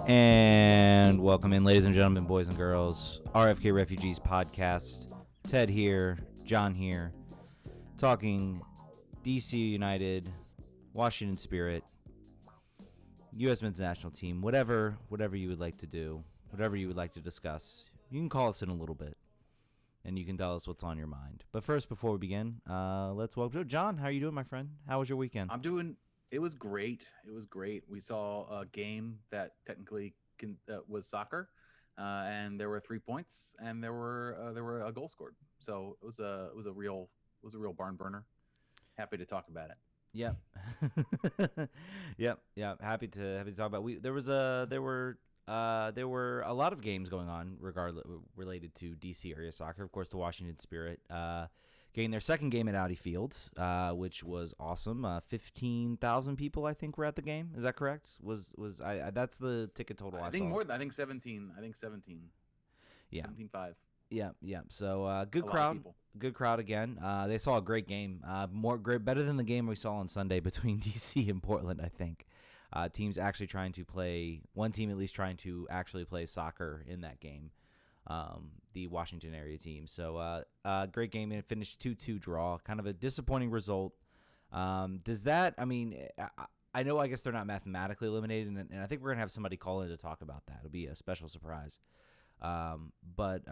And welcome in, ladies and gentlemen, boys and girls, RFK Refugees podcast. Ted here, John here, talking DC United, Washington Spirit, U.S. men's national team, whatever you would like to do, whatever you would like to discuss. You can call us in a little bit, and you can tell us what's on your mind. But first, before we begin, let's welcome John. How are you doing, my friend? How was your weekend? It was great. We saw a game that technically was soccer, and there were 3 points, and there were a goal scored. So it was a real barn burner. Happy to talk about it. Yep. Yep. Happy to talk about. There were a lot of games going on related to DC area soccer. Of course, the Washington Spirit getting their second game at Audi Field, which was awesome. 15,000 people, I think, were at the game. Is that correct? That's the ticket total I think saw. more than 17. Yeah. 17.5. Yeah. So good crowd. Good crowd again. They saw a great game. Better than the game we saw on Sunday between DC and Portland, I think. Teams actually trying to play, one team at least trying to actually play soccer in that game. The Washington area team. So great game, and it finished 2-2 draw. Kind of a disappointing result. Does that, I know, I guess they're not mathematically eliminated, and I think we're going to have somebody call in to talk about that. It'll be a special surprise. But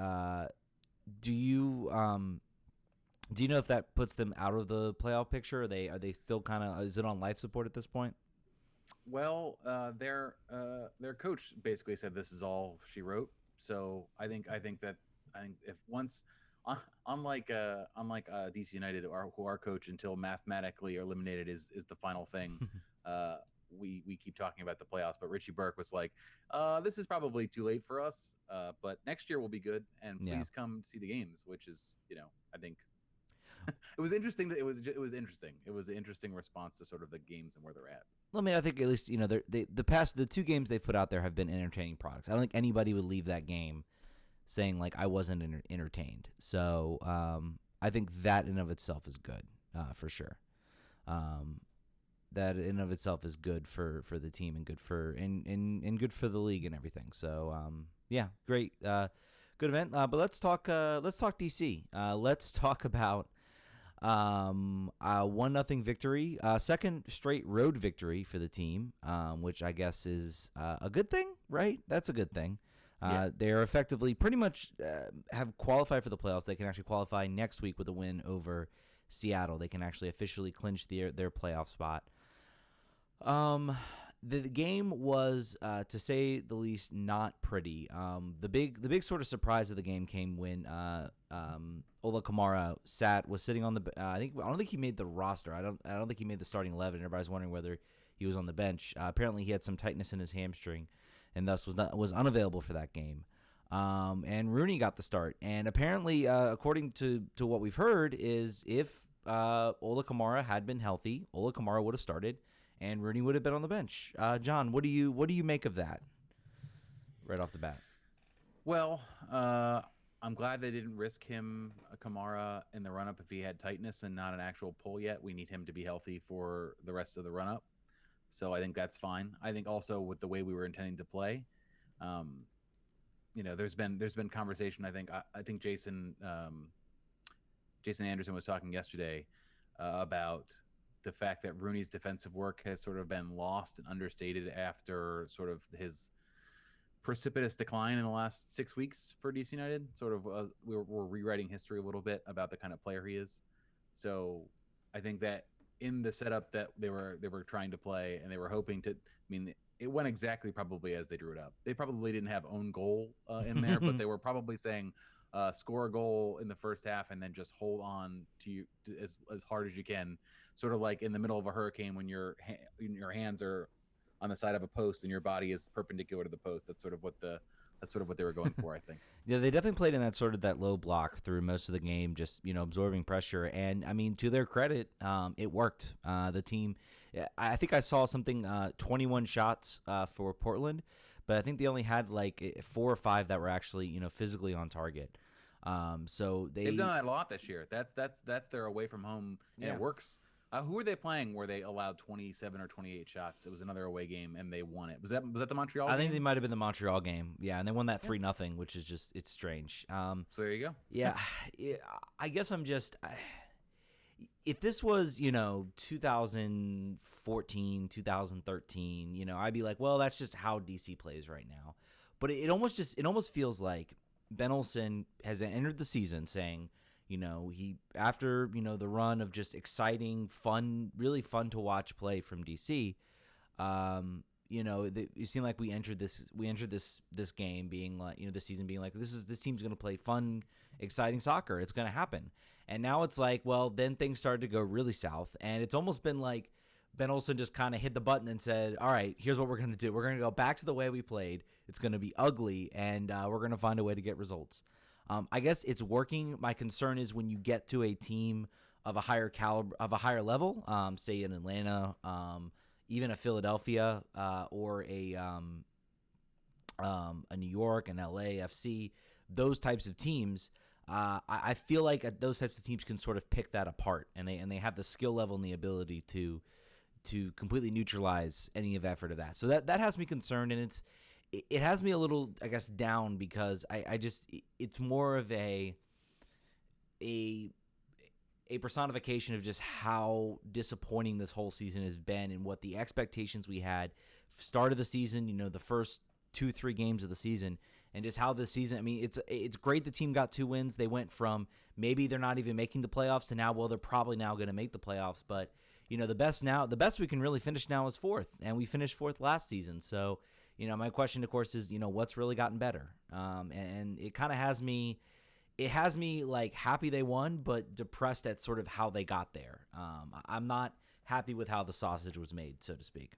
do you know if that puts them out of the playoff picture? Are they still kind of, is it on life support at this point? Well, their coach basically said this is all she wrote. So I think if once, unlike DC United, who our coach until mathematically eliminated is the final thing. We keep talking about the playoffs, but Richie Burke was like, this is probably too late for us, but next year will be good, and please come see the games, which is, I think it was interesting. It was interesting. It was an interesting response to sort of the games and where they're at. Well, I think at least, the two games they've put out there have been entertaining products. I don't think anybody would leave that game saying, like, I wasn't entertained. So I think that in of itself is good, for sure. That in of itself is good for the team and good for and good for the league and everything. So great, good event. But let's talk DC. Let's talk about 1-0 victory, second straight road victory for the team, which I guess is a good thing, right? That's a good thing. They are effectively pretty much have qualified for the playoffs. They can actually qualify next week with a win over Seattle. They can actually officially clinch their playoff spot. The game was, to say the least, not pretty. The big sort of surprise of the game came when Ola Kamara was sitting on the. I don't think he made the roster. I don't think he made the starting 11. Everybody's wondering whether he was on the bench. Apparently, he had some tightness in his hamstring, and thus was unavailable for that game. And Rooney got the start. And apparently, according to what we've heard, is if Ola Kamara had been healthy, Ola Kamara would have started, and Rooney would have been on the bench. John, what do you make of that right off the bat? Well, I'm glad they didn't risk him, Kamara, in the run-up if he had tightness and not an actual pull yet. We need him to be healthy for the rest of the run-up. So I think that's fine. I think also with the way we were intending to play, there's been conversation. I think Jason Anderson was talking yesterday about the fact that Rooney's defensive work has sort of been lost and understated after sort of his precipitous decline in the last 6 weeks for DC United. Sort of, we're rewriting history a little bit about the kind of player he is. So I think that in the setup that they were trying to play, and they were hoping to, it went exactly probably as they drew it up. They probably didn't have own goal in there, but they were probably saying, score a goal in the first half and then just hold on to as hard as you can, sort of like in the middle of a hurricane when your hands are on the side of a post and your body is perpendicular to the post. That's sort of what they were going for, I think. Yeah, they definitely played in that low block through most of the game, just absorbing pressure. And to their credit, it worked. The team, I think I saw something 21 shots for Portland, but I think they only had like 4 or 5 that were actually physically on target. So they've done that a lot this year. That's their away from home, and it works. Who were they playing where they allowed 27 or 28 shots? It was another away game, and they won it. Was that the Montreal game? I think they might have been the Montreal game. Yeah, and they won that 3-0, which is just it's strange. So there you go. Yeah, I guess I'm just. If this was 2014, 2013, I'd be like, well, that's just how DC plays right now. But it almost feels like Ben Olsen has entered the season saying, he after the run of just exciting, fun, really fun to watch play from DC. It seemed like we entered this game being like, this season being like, this team's going to play fun, exciting soccer. It's going to happen. And now it's like, well, then things started to go really south, and it's almost been like Ben Olsen just kind of hit the button and said, all right, here's what we're going to do. We're going to go back to the way we played. It's going to be ugly, and we're going to find a way to get results. I guess it's working. My concern is when you get to a team of a higher caliber, of a higher level, say in Atlanta, even a Philadelphia, or a New York, an LAFC, those types of teams. I feel like those types of teams can sort of pick that apart, and they have the skill level and the ability to completely neutralize any of effort of that. So that has me concerned, and it has me a little, I guess, down because I just it's more of a personification of just how disappointing this whole season has been and what the expectations we had start of the season, the first 2-3 games of the season, and just how this season, I mean, it's great the team got 2 wins. They went from maybe they're not even making the playoffs to now, well, they're probably now going to make the playoffs. But, the best we can really finish now is 4th, and we finished 4th last season. So, my question, of course, is, what's really gotten better? And it kind of has me like happy they won, but depressed at sort of how they got there. I'm not happy with how the sausage was made, so to speak.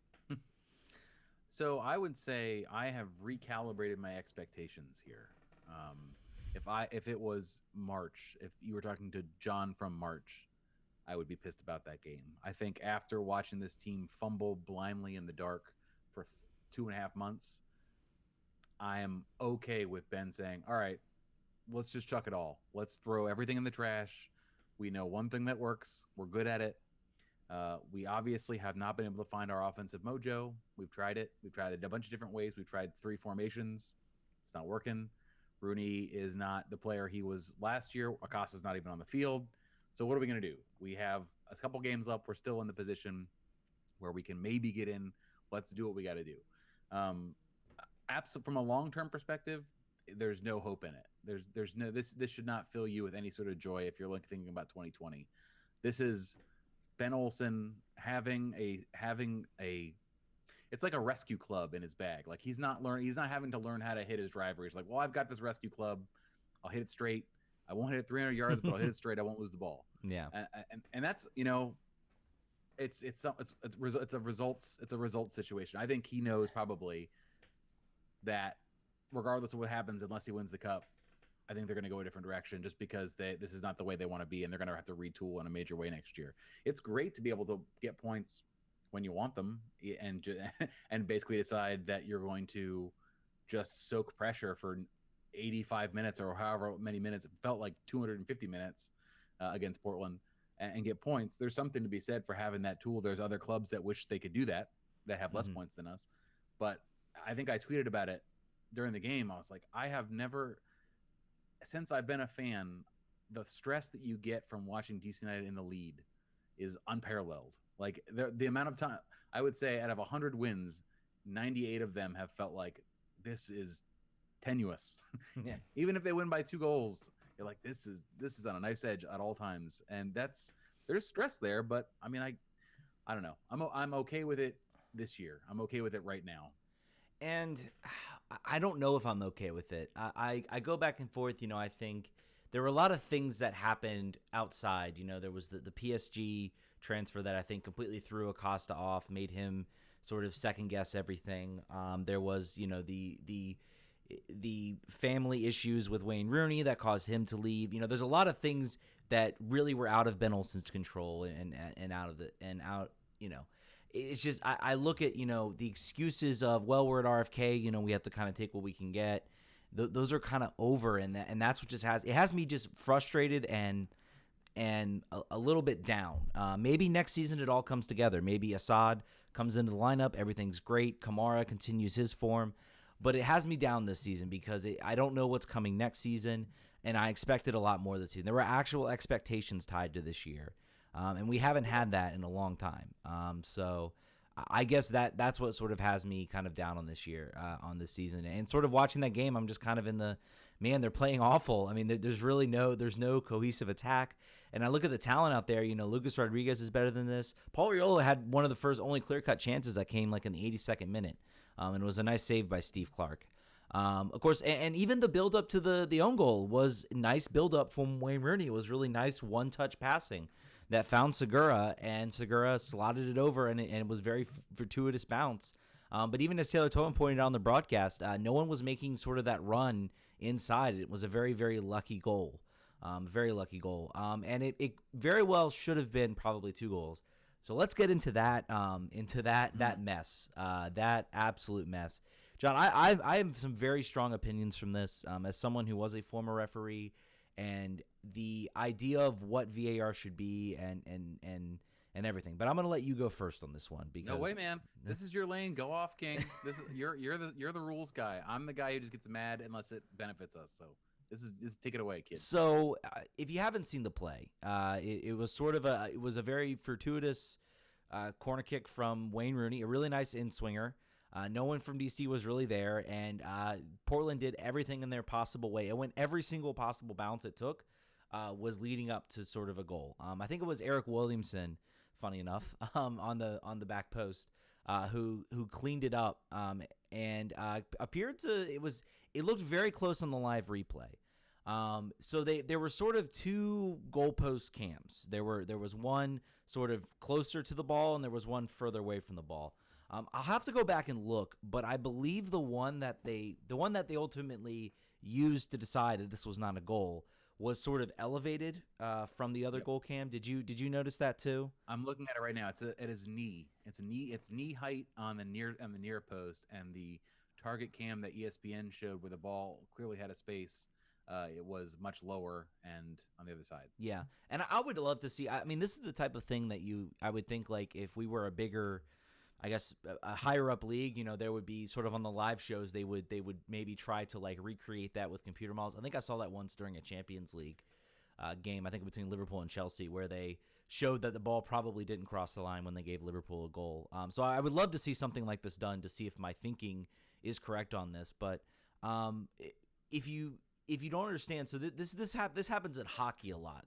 So I would say I have recalibrated my expectations here. If it was March, if you were talking to John from March, I would be pissed about that game. I think after watching this team fumble blindly in the dark for 2.5 months, I am okay with Ben saying, all right, let's just chuck it all. Let's throw everything in the trash. We know one thing that works. We're good at it. We obviously have not been able to find our offensive mojo. We've tried it. We've tried it a bunch of different ways. We've tried 3 formations. It's not working. Rooney is not the player he was last year. Acosta's not even on the field. So what are we going to do? We have a couple games up. We're still in the position where we can maybe get in. Let's do what we got to do. From a long-term perspective, there's no hope in it. There's no this should not fill you with any sort of joy if you're thinking about 2020. This is Ben Olsen having a it's like a rescue club in his bag. Like he's not having to learn how to hit his driver. He's like, well, I've got this rescue club. I'll hit it straight. I won't hit it 300 yards, but I'll hit it straight. I won't lose the ball. Yeah. And that's, it's a results situation. I think he knows probably that regardless of what happens, unless he wins the cup, I think they're going to go a different direction just because this is not the way they want to be, and they're going to have to retool in a major way next year. It's great to be able to get points when you want them and basically decide that you're going to just soak pressure for 85 minutes or however many minutes. It felt like 250 minutes against Portland and get points. There's something to be said for having that tool. There's other clubs that wish they could do that have less points than us. But I think I tweeted about it during the game. I was like, I have never, since I've been a fan, the stress that you get from watching DC United in the lead is unparalleled. Like the amount of time, I would say out of 100 wins, 98 of them have felt like this is tenuous. Yeah. Even if they win by 2 goals, you're like, this is on a knife's edge at all times. And there's stress there, but I mean, I don't know. I'm okay with it this year. I'm okay with it right now. And I don't know if I'm okay with it. I go back and forth. I think there were a lot of things that happened outside. There was the PSG transfer that I think completely threw Acosta off, made him sort of second guess everything. There was, the family issues with Wayne Rooney that caused him to leave. There's a lot of things that really were out of Ben Olsen's control and out. It's just I look at the excuses of, well, we're at RFK, we have to kind of take what we can get. Those are kind of over, and that's what just has me just frustrated and and a little bit down. Maybe next season it all comes together. Maybe Assad comes into the lineup, everything's great. Kamara continues his form. But it has me down this season because I don't know what's coming next season, and I expected a lot more this season. There were actual expectations tied to this year, and we haven't had that in a long time. So I guess that's what sort of has me kind of down on this year, on this season. And sort of watching that game, I'm just kind of in the, man, they're playing awful. I mean, there's really no cohesive attack. And I look at the talent out there. You know, Lucas Rodriguez is better than this. Paul Arriola had one of the first only clear-cut chances that came like in the 82nd minute. And it was a nice save by Steve Clark. Of course, and even the build-up to the own goal was nice build-up from Wayne Rooney. It was really nice one-touch passing that found Segura, and Segura slotted it over, and it was very fortuitous bounce. But even as Taylor Tobin pointed out on the broadcast, no one was making sort of that run inside. It was a very, very lucky goal. Very lucky goal. And it very well should have been probably 2 goals. So let's get into that mess, that absolute mess. John, I have some very strong opinions from this as someone who was a former referee, and the idea of what VAR should be and everything. But I'm going to let you go first on this one because no way, man. This is your lane. Go off, King. This is you're the rules guy. I'm the guy who just gets mad unless it benefits us. So this take it away, kid. So if you haven't seen the play, it was sort of it was a very fortuitous corner kick from Wayne Rooney, a really nice in-swinger. No one from DC was really there, and Portland did everything in their possible way. It went every single possible bounce it took was leading up to sort of a goal. I think it was Eric Williamson, funny enough, on the back post, who cleaned it up and appeared to it looked very close on the live replay. So there were sort of 2 goalpost cams. There was one sort of closer to the ball, and there was one further away from the ball. I'll have to go back and look, but I believe the one that they ultimately used to decide that this was not a goal was sort of elevated from the other goal cam. Did you notice that too? I'm looking at it right now. It is knee. It's knee height on the near post, and the target cam that ESPN showed where the ball clearly had a space. It was much lower and on the other side. Yeah, and I would love to see. I mean, this is the type of thing that I would think, like, if we were a bigger, I guess, a higher up league, there would be sort of on the live shows, they would maybe try to like recreate that with computer models. I think I saw that once during a Champions League game, I think between Liverpool and Chelsea, where they showed that the ball probably didn't cross the line when they gave Liverpool a goal. So I would love to see something like this done to see if my thinking is correct on this. But if you don't understand, so this happens in hockey a lot.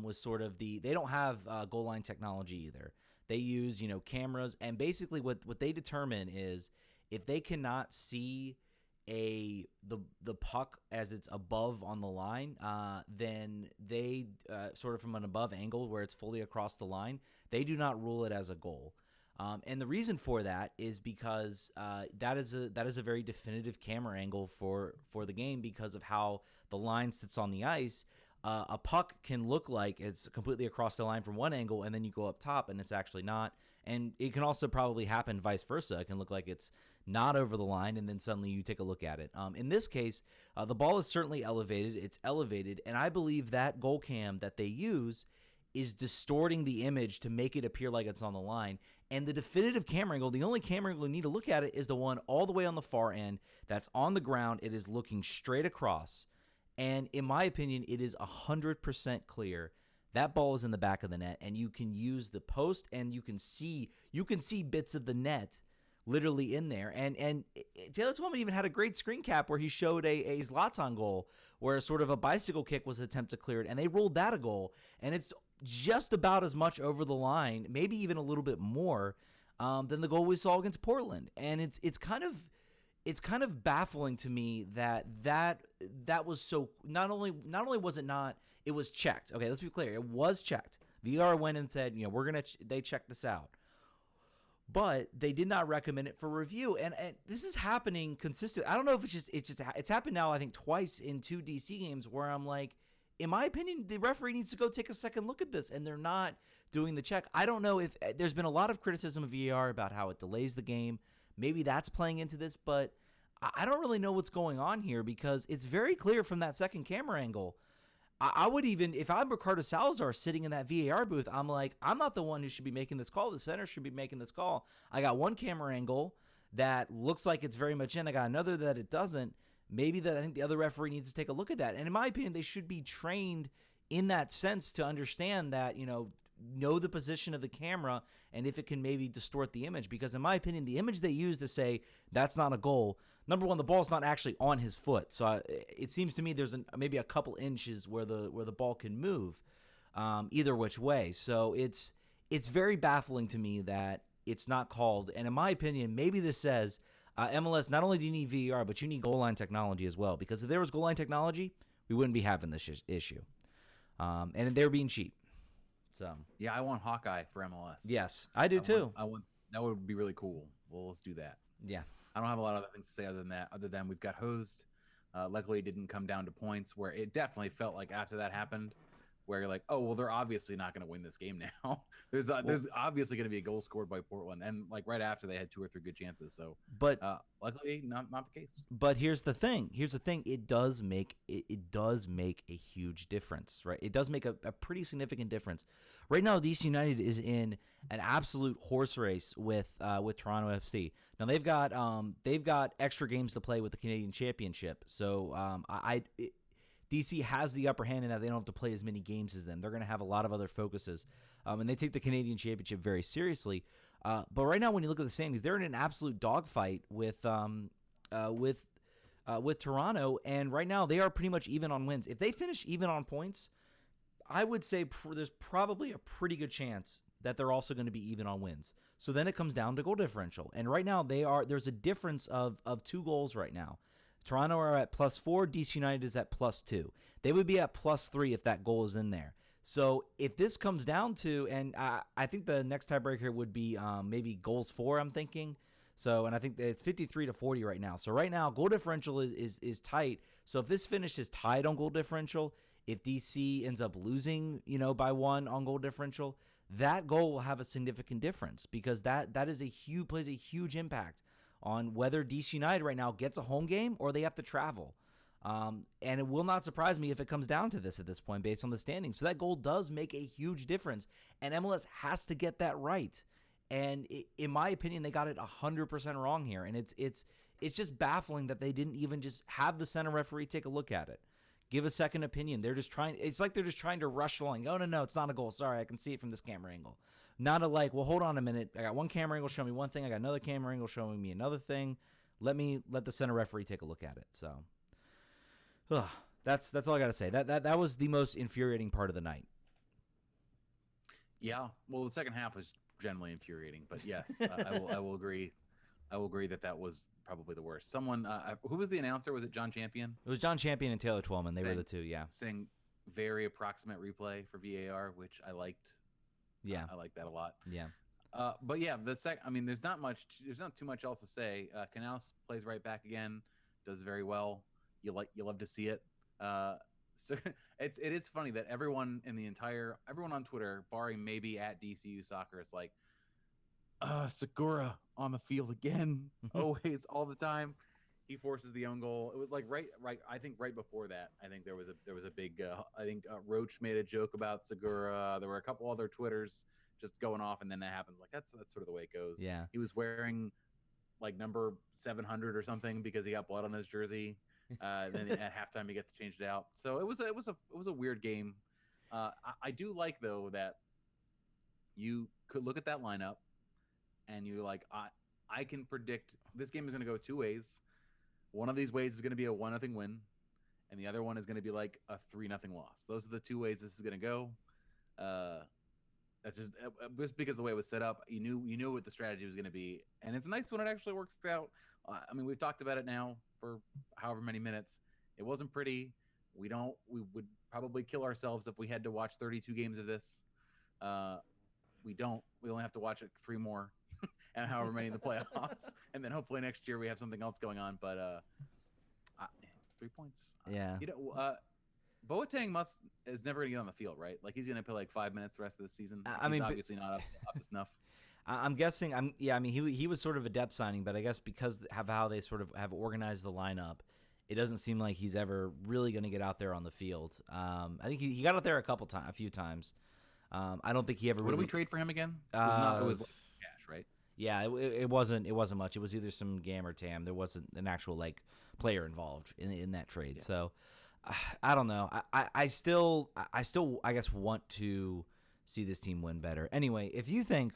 Was sort of they don't have goal line technology either. They use cameras, and basically what they determine is if they cannot see the puck as it's above on the line, then they sort of from an above angle where it's fully across the line, they do not rule it as a goal. And the reason for that is because that is a very definitive camera angle for the game because of how the line sits on the ice. A puck can look like it's completely across the line from one angle, and then you go up top, and it's actually not. And it can also probably happen vice versa. It can look like it's not over the line, and then suddenly you take a look at it. In this case, the ball is certainly elevated. It's elevated, and I believe that goal cam that they use is distorting the image to make it appear like it's on the line. And the definitive camera angle, the only camera angle you need to look at it is the one all the way on the far end that's on the ground. It is looking straight across. And in my opinion, it is 100% clear that ball is in the back of the net, and you can use the post, and you can see bits of the net literally in there. And Taylor Twellman even had a great screen cap where he showed a Zlatan goal where sort of a bicycle kick was an attempt to clear it, and they ruled that a goal. And it's just about as much over the line, maybe even a little bit more than the goal we saw against Portland. And it's kind of baffling to me that was so not only was it not, it was checked. Okay, let's be clear. It was checked. VR went and said, they checked this out. But they did not recommend it for review. And this is happening consistently. I don't know if it's happened now, I think twice in 2 DC games where I'm like, in my opinion, the referee needs to go take a second look at this, and they're not doing the check. I don't know if there's been a lot of criticism of VAR about how it delays the game. Maybe that's playing into this, but I don't really know what's going on here because it's very clear from that second camera angle. I would even, if I'm Ricardo Salazar sitting in that VAR booth, I'm like, I'm not the one who should be making this call. The center should be making this call. I got one camera angle that looks like it's very much in. I got another that it doesn't. Maybe I think the other referee needs to take a look at that. And in my opinion, they should be trained in that sense to understand that, know the position of the camera and if it can maybe distort the image. Because in my opinion, the image they use to say that's not a goal, number one, the ball's not actually on his foot. So it seems to me there's maybe a couple inches where the ball can move either which way. So it's very baffling to me that it's not called. And in my opinion, maybe this says, MLS, not only do you need VAR, but you need goal line technology as well. Because if there was goal line technology, we wouldn't be having this issue. And they're being cheap. So yeah, I want Hawkeye for MLS. Yes, I do too. I want that would be really cool. Well, let's do that. Yeah. I don't have a lot of other things to say other than that. Other than we've got hosed. Luckily, it didn't come down to points where it definitely felt like after that happened, where you're like, oh well, they're obviously not going to win this game now. There's obviously going to be a goal scored by Portland, and like right after they had 2 or 3 good chances. So, but luckily, not the case. But here's the thing. It does make a huge difference, right? It does make a pretty significant difference. Right now, DC United is in an absolute horse race with Toronto FC. Now they've got extra games to play with the Canadian Championship, so DC has the upper hand in that they don't have to play as many games as them. They're going to have a lot of other focuses, and they take the Canadian Championship very seriously. But right now, when you look at the standings, they're in an absolute dogfight with Toronto, and right now they are pretty much even on wins. If they finish even on points, I would say there's probably a pretty good chance that they're also going to be even on wins. So then it comes down to goal differential, and right now there's a difference of 2 goals right now. Toronto are at +4. DC United is at +2. They would be at +3 if that goal is in there. So if this comes down to, and I think the next tiebreaker would be maybe goals for, I'm thinking. So, and I think it's 53-40 right now. So right now, goal differential is tight. So if this finishes tied on goal differential, if DC ends up losing, by 1 on goal differential, that goal will have a significant difference because that plays a huge impact on whether DC United right now gets a home game or they have to travel. And it will not surprise me if it comes down to this at this point based on the standings. So that goal does make a huge difference, and MLS has to get that right. And in my opinion, they got it 100% wrong here, and it's just baffling that they didn't even just have the center referee take a look at it, give a second opinion. It's like they're just trying to rush along. Oh, no, it's not a goal. Sorry, I can see it from this camera angle. Not well, hold on a minute. I got one camera angle showing me one thing. I got another camera angle showing me another thing. Let the center referee take a look at it. So, that's all I got to say. That was the most infuriating part of the night. Yeah, well, the second half was generally infuriating, but yes, I will agree. I will agree that was probably the worst. Someone, who was the announcer? Was it John Champion? It was John Champion and Taylor Twellman. They were the two, yeah. Saying very approximate replay for VAR, which I liked. Yeah, I like that a lot. Yeah. But yeah, there's not too much else to say. Canals plays right back again, does very well. You love to see it. So it is funny that everyone on Twitter, barring maybe at DCU Soccer, is like, Segura on the field again. Always, all the time. He forces the own goal. It was like right. I think right before that, I think there was a big. I think Roach made a joke about Segura. There were a couple other Twitters just going off, and then that happened. Like that's sort of the way it goes. Yeah. He was wearing like number 700 or something because he got blood on his jersey. Then at halftime he gets to change it out. So it was a weird game. I do like though that you could look at that lineup, and you're like, I can predict this game is going to go 2 ways. One of these ways is going to be a 1-0 win, and the other one is going to be like a 3-0 loss. Those are the 2 ways this is going to go. That's just because the way it was set up. You knew what the strategy was going to be, and it's nice when it actually works out. I mean, we've talked about it now for however many minutes. It wasn't pretty. We would probably kill ourselves if we had to watch 32 games of this. We don't. We only have to watch it 3 more. And however many in the playoffs, and then hopefully next year we have something else going on. But 3 points. Yeah. Boateng is never gonna get on the field, right? Like he's gonna play like 5 minutes the rest of the season. He's obviously not up to snuff. I'm guessing. He was sort of a depth signing, but I guess because of how they sort of have organized the lineup, it doesn't seem like he's ever really going to get out there on the field. I think he got out there a few times. I don't think he ever. What really, did we trade for him again? It was like cash, right? Yeah, it wasn't much. It was either some GAM or TAM. There wasn't an actual like player involved in that trade. Yeah. So I don't know. I still I guess want to see this team win better. Anyway, if you think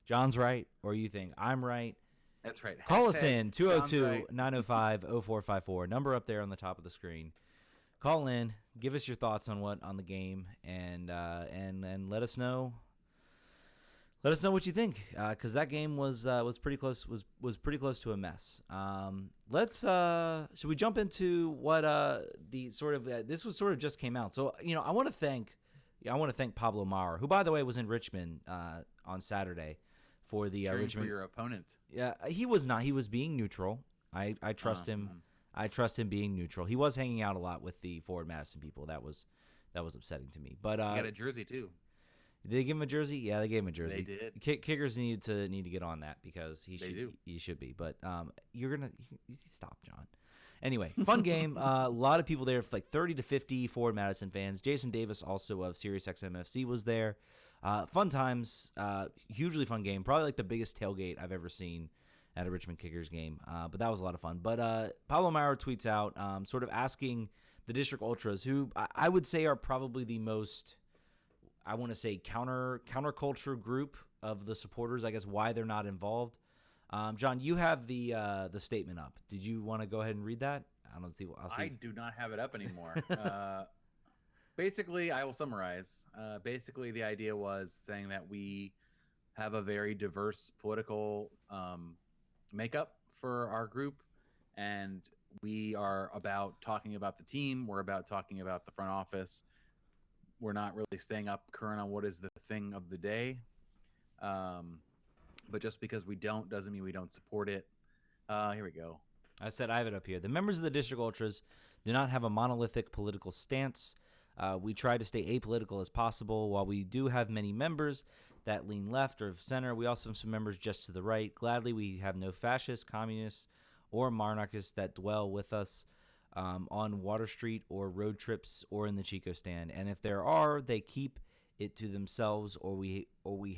John's right or you think I'm right, that's right. Call us in 202-905-0454. Number up there on the top of the screen. Call in, give us your thoughts on the game, and let us know. Let us know what you think, because that game was pretty close. Was pretty close to a mess. Should we jump into what the sort of this was sort of just came out. So I want to thank Pablo Maurer, who by the way was in Richmond on Saturday for the Richmond. For your opponent. Yeah, he was not. He was being neutral. I trust him. I trust him being neutral. He was hanging out a lot with the Forward Madison people. That was upsetting to me. But he got a jersey too. Did they give him a jersey? Yeah, they gave him a jersey. They did. Kickers need to get on that because he should be. But you stop, John. Anyway, fun game. A lot of people there, like 30 to 50 Forward Madison fans. Jason Davis, also of SiriusXM-FC, was there. Fun times, hugely fun game. Probably like the biggest tailgate I've ever seen at a Richmond Kickers game. But that was a lot of fun. But Pablo Maurer tweets out sort of asking the District Ultras, who I would say are probably the most, I want to say, counterculture group of the supporters, I guess, why they're not involved. John, you have the statement up. Did you want to go ahead and read that? I do not have it up anymore. Basically, I will summarize. Basically, the idea was saying that we have a very diverse political makeup for our group, and we are about talking about the team. We're about talking about the front office. We're not really staying up current on what is the thing of the day. But just because we don't doesn't mean we don't support it. Here we go. I have it up here. The members of the District Ultras do not have a monolithic political stance. We try to stay apolitical as possible. While we do have many members that lean left or center, we also have some members just to the right. Gladly, we have no fascists, communists, or monarchists that dwell with us on Water Street or road trips or in the Chico stand. And if there are, they keep it to themselves, or we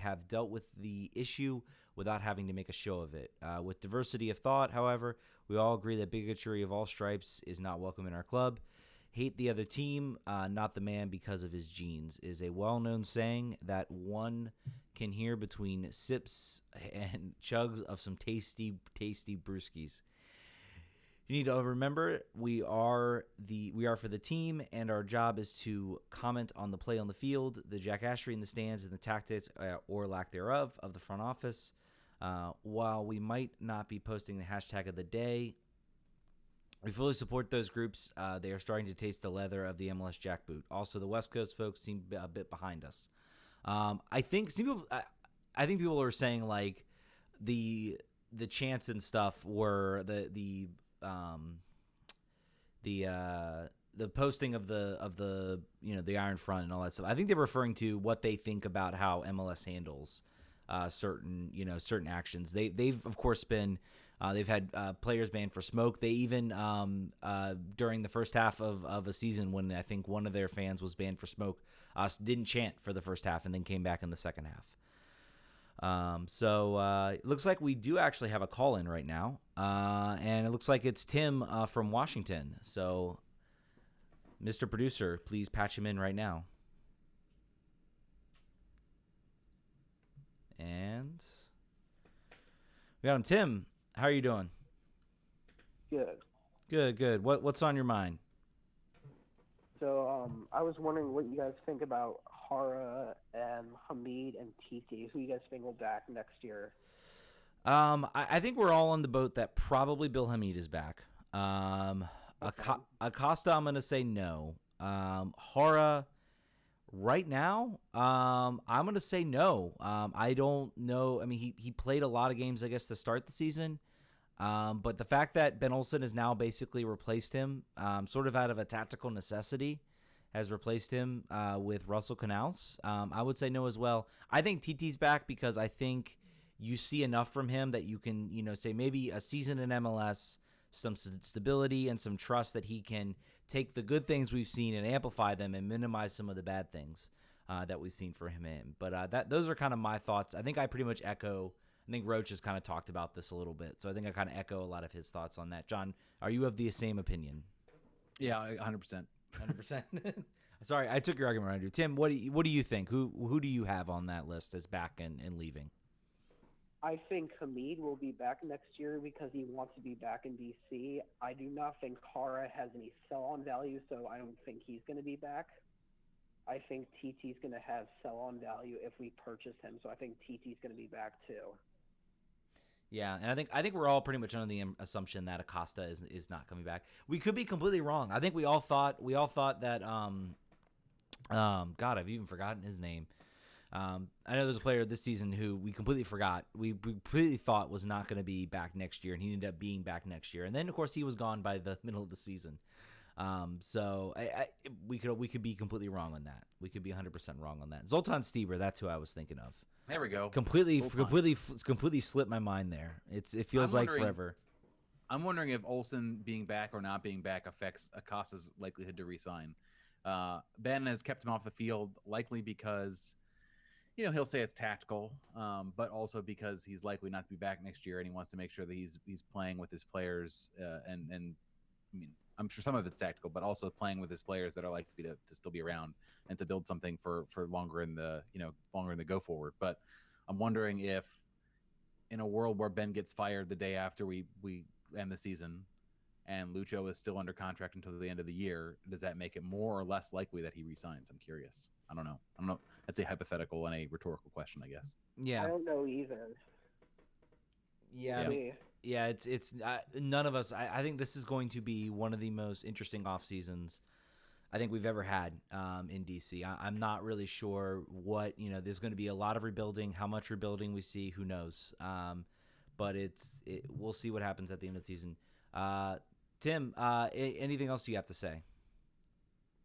have dealt with the issue without having to make a show of it. With diversity of thought, however, we all agree that bigotry of all stripes is not welcome in our club. Hate the other team, not the man because of his genes, is a well-known saying that one can hear between sips and chugs of some tasty, tasty brewskis. You need to remember we are for the team, and our job is to comment on the play on the field, the jackassery in the stands, and the tactics or lack thereof of the front office. While we might not be posting the hashtag of the day, we fully support those groups. They are starting to taste the leather of the MLS jackboot. Also, the West Coast folks seem a bit behind us. I think people are saying like the chants and stuff were the posting of the the Iron Front and all that stuff. I think they're referring to what they think about how MLS handles certain actions. They've of course been they've had players banned for smoke. They even during the first half of a season when I think one of their fans was banned for smoke, didn't chant for the first half and then came back in the second half. So it looks like we do actually have a call in right now, and it looks like it's Tim from Washington. So, Mr. Producer, please patch him in right now. And we got him. Tim, how are you doing? Good. What's on your mind? So I was wondering what you guys think about Hara and Hamid and TT. Who you guys think will back next year? I think we're all on the boat that probably Bill Hamid is back. Acosta, I'm going to say no. Hara, right now, I'm going to say no. I don't know. I mean, he played a lot of games, I guess, to start the season. But the fact that Ben Olsen has now basically replaced him, sort of out of a tactical necessity, has replaced him with Russell Canals, I would say no as well. I think TT's back because I think you see enough from him that you can, say maybe a season in MLS, some stability and some trust that he can take the good things we've seen and amplify them and minimize some of the bad things that we've seen for him in. But those are kind of my thoughts. I think I pretty much echo. I think Roach has kind of talked about this a little bit, so I think I kind of echo a lot of his thoughts on that. John, are you of the same opinion? Yeah, 100%. 100%. Sorry, I took your argument around you. Tim, what do you think? Who do you have on that list as back and leaving? I think Hamid will be back next year because he wants to be back in DC. I do not think Hara has any sell-on value, so I don't think he's going to be back. I think TT's going to have sell-on value if we purchase him, so I think TT's going to be back too. Yeah, and I think we're all pretty much under the assumption that Acosta is not coming back. We could be completely wrong. I think we all thought that God, I've even forgotten his name. I know there's a player this season who we completely forgot. We completely thought was not going to be back next year, and he ended up being back next year. And then of course he was gone by the middle of the season. So we could be completely wrong on that. We could be 100% wrong on that. Zoltan Stieber, that's who I was thinking of. There we go. Completely slipped my mind there. It feels like forever. I'm wondering if Olsen being back or not being back affects Acosta's likelihood to resign. Ben has kept him off the field, likely because, he'll say it's tactical, but also because he's likely not to be back next year, and he wants to make sure that he's playing with his players. And I mean, I'm sure some of it's tactical, but also playing with his players that are likely to still be around and to build something for longer in the go forward. But I'm wondering if, in a world where Ben gets fired the day after we end the season, and Lucho is still under contract until the end of the year, does that make it more or less likely that he resigns? I'm curious. I don't know. That's a hypothetical and a rhetorical question, I guess. Yeah. I don't know either. Yeah, it's none of us. I think this is going to be one of the most interesting off seasons I think we've ever had in DC. I'm not really sure what There's going to be a lot of rebuilding. How much rebuilding we see, who knows? But we'll see what happens at the end of the season. Tim, anything else you have to say?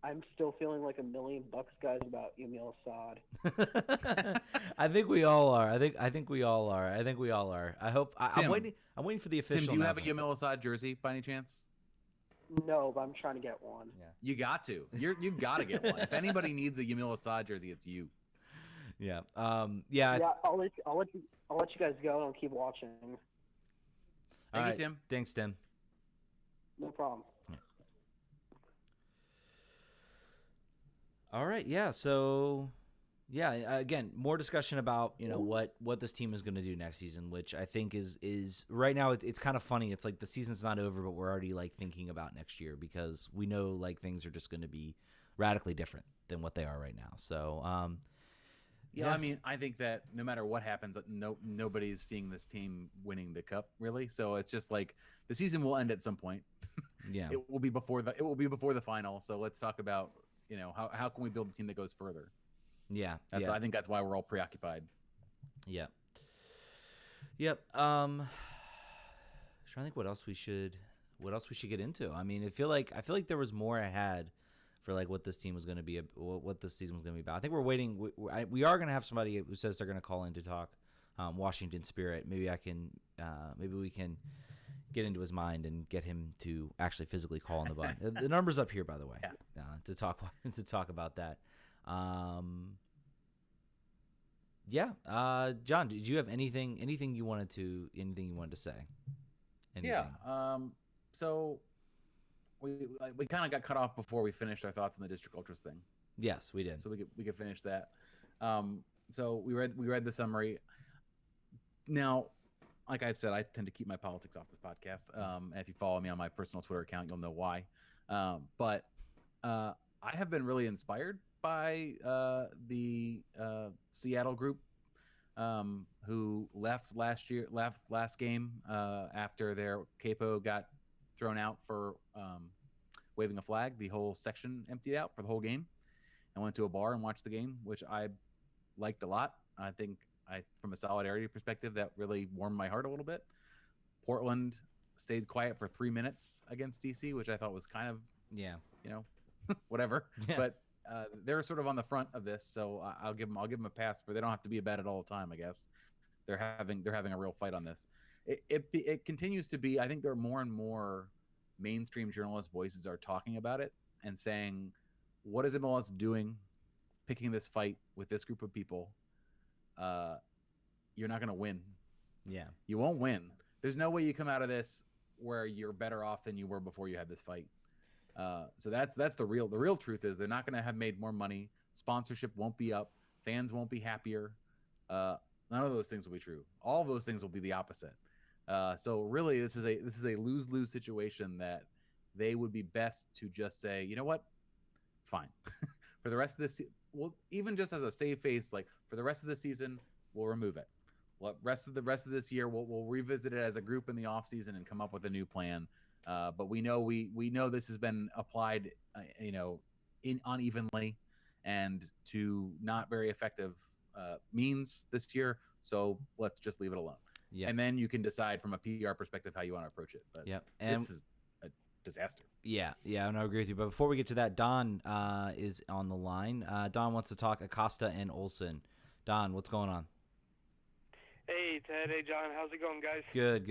I'm still feeling like $1 million, guys, about Emil Assad. I think we all are. I think we all are. I hope. Tim, I'm waiting for the official. Tim, do you have a Emil Assad jersey by any chance? No, but I'm trying to get one. Yeah. You got to. You got to get one. If anybody needs a Emil Assad jersey, it's you. Yeah. Yeah. I'll let you guys go, and I'll keep watching. Thank you, Tim. Thanks, Tim. No problem. Yeah. All right. Yeah. So, again, more discussion about what this team is going to do next season, which I think is right now it's kind of funny. It's like the season's not over, but we're already like thinking about next year because we know like things are just going to be radically different than what they are right now. So, yeah, I mean, I think that no matter what happens, nobody's seeing this team winning the cup really. So it's just like the season will end at some point. Yeah, it will be before the final. So let's talk about how can we build a team that goes further. Yeah, I think that's why we're all preoccupied. Yeah. Yep. Trying to think what else we should get into. I mean, I feel like there was more I had for like what this team was going to be, what this season was going to be about. I think we're waiting. We are going to have somebody who says they're going to call in to talk Washington Spirit. Maybe we can get into his mind and get him to actually physically call on the button. The number's up here, by the way, to talk about that. John, did you have anything you wanted to say? Anything? Yeah. So we kind of got cut off before we finished our thoughts on the District Ultras thing. Yes, we did. So we could finish that. So we read the summary. Now, like I've said, I tend to keep my politics off this podcast. And if you follow me on my personal Twitter account, you'll know why. But I have been really inspired by the Seattle group who left last game after their capo got thrown out for waving a flag. The whole section emptied out for the whole game, and went to a bar and watched the game, which I liked a lot. I think from a solidarity perspective, that really warmed my heart a little bit. Portland stayed quiet for 3 minutes against DC, which I thought was kind of whatever. Yeah. But they're sort of on the front of this, so I'll give them a pass for they don't have to be about it all the time. I guess they're having a real fight on this. it continues to be. I think there are more and more mainstream journalist voices are talking about it and saying, what is MLS doing picking this fight with this group of people? You're not going to win. Yeah. You won't win. There's no way you come out of this where you're better off than you were before you had this fight. So that's the real truth is they're not going to have made more money. Sponsorship won't be up. Fans won't be happier. None of those things will be true. All of those things will be the opposite. So really, this is a lose-lose situation that they would be best to just say, you know what, fine. For the rest of this, well, even just as a save face, like for the rest of the season, we'll remove it. Well, rest of this year, we'll revisit it as a group in the off season and come up with a new plan. But we know this has been applied, unevenly and to not very effective means this year. So let's just leave it alone. Yeah. And then you can decide from a PR perspective how you want to approach it. But this is a disaster. Yeah, and I agree with you. But before we get to that, Don is on the line. Don wants to talk Acosta and Olsen. Don, what's going on? Hey, Ted. Hey, John. How's it going, guys? Good.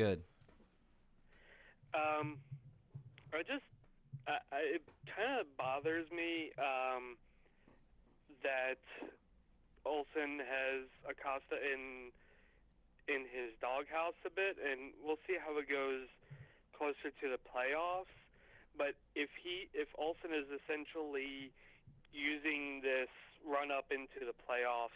It kind of bothers me that Olsen has Acosta in his doghouse a bit, and we'll see how it goes closer to the playoffs. But if Olsen is essentially using this run up into the playoffs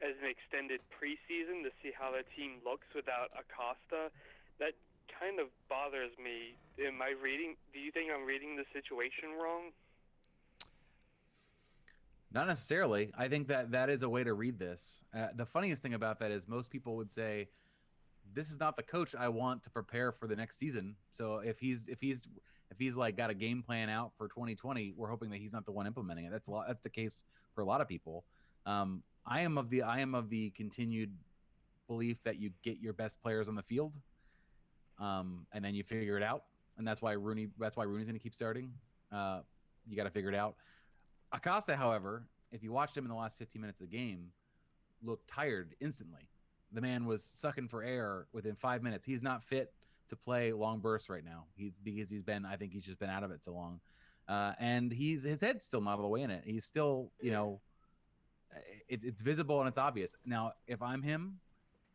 as an extended preseason to see how the team looks without Acosta, that kind of bothers me. Do you think I'm reading the situation wrong? Not necessarily. I think that is a way to read this. The funniest thing about that is most people would say, this is not the coach I want to prepare for the next season. So if he's like got a game plan out for 2020, we're hoping that he's not the one implementing it. That's the case for a lot of people. I am of the continued belief that you get your best players on the field, and then you figure it out. And that's why Rooney's going to keep starting. You got to figure it out. Acosta, however, if you watched him in the last 15 minutes of the game, looked tired instantly. The man was sucking for air within 5 minutes. He's not fit to play long bursts right now. I think he's just been out of it so long. And his head's still not all the way in it. He's still, it's visible and it's obvious. Now, if I'm him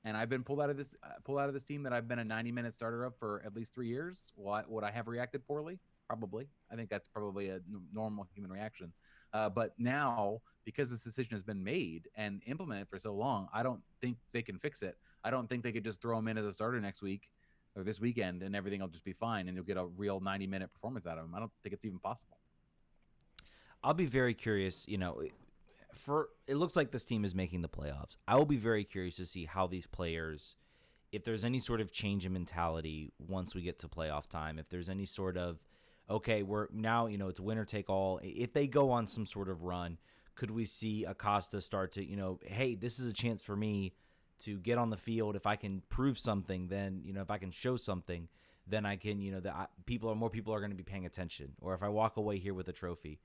and I've been pulled out of this team that I've been a 90-minute starter of for at least 3 years, would I have reacted poorly? Probably. I think that's probably a normal human reaction. But now, because this decision has been made and implemented for so long, I don't think they can fix it. I don't think they could just throw him in as a starter next week or this weekend and everything will just be fine and you'll get a real 90-minute performance out of him. I don't think it's even possible. I'll be very curious, it looks like this team is making the playoffs. I will be very curious to see how these players, if there's any sort of change in mentality once we get to playoff time, if there's any sort of, okay, we're now, it's winner take all. If they go on some sort of run, could we see Acosta start to, hey, this is a chance for me to get on the field. If I can prove something, then, if I can show something, then I can, more people are going to be paying attention. Or if I walk away here with a trophy,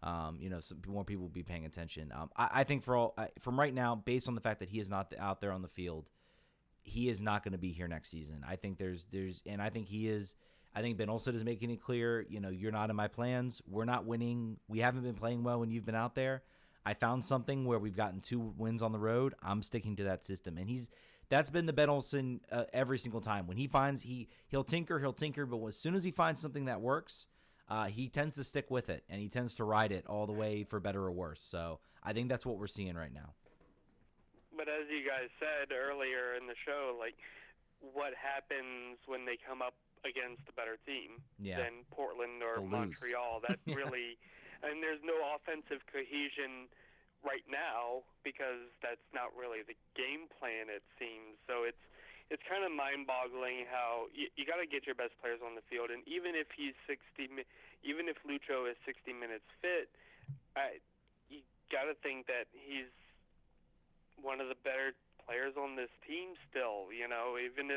some more people will be paying attention. I think from right now, based on the fact that he is not out there on the field, he is not going to be here next season. I think and I think he is. I think Ben Olsen is making it clear, you're not in my plans. We're not winning. We haven't been playing well when you've been out there. I found something where we've gotten 2 wins on the road. I'm sticking to that system. And that's been the Ben Olsen every single time. When he finds, he'll tinker, but as soon as he finds something that works, he tends to stick with it, and he tends to ride it all the way for better or worse. So I think that's what we're seeing right now. But as you guys said earlier in the show, like, what happens when they come up against a better team than Portland or Montreal? That really, and there's no offensive cohesion right now because that's not really the game plan, it seems. So it's kind of mind-boggling how you got to get your best players on the field, and even if Lucho is 60 minutes fit, you got to think that he's one of the better players on this team still. Even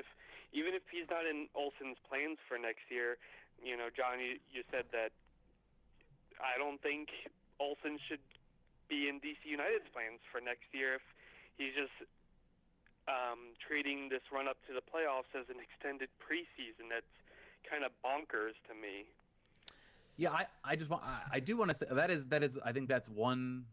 if he's not in Olsen's plans for next year, John, you said that I don't think Olsen should be in DC United's plans for next year if he's just treating this run up to the playoffs as an extended preseason. That's kind of bonkers to me. Yeah, I do want to say that is I think that's one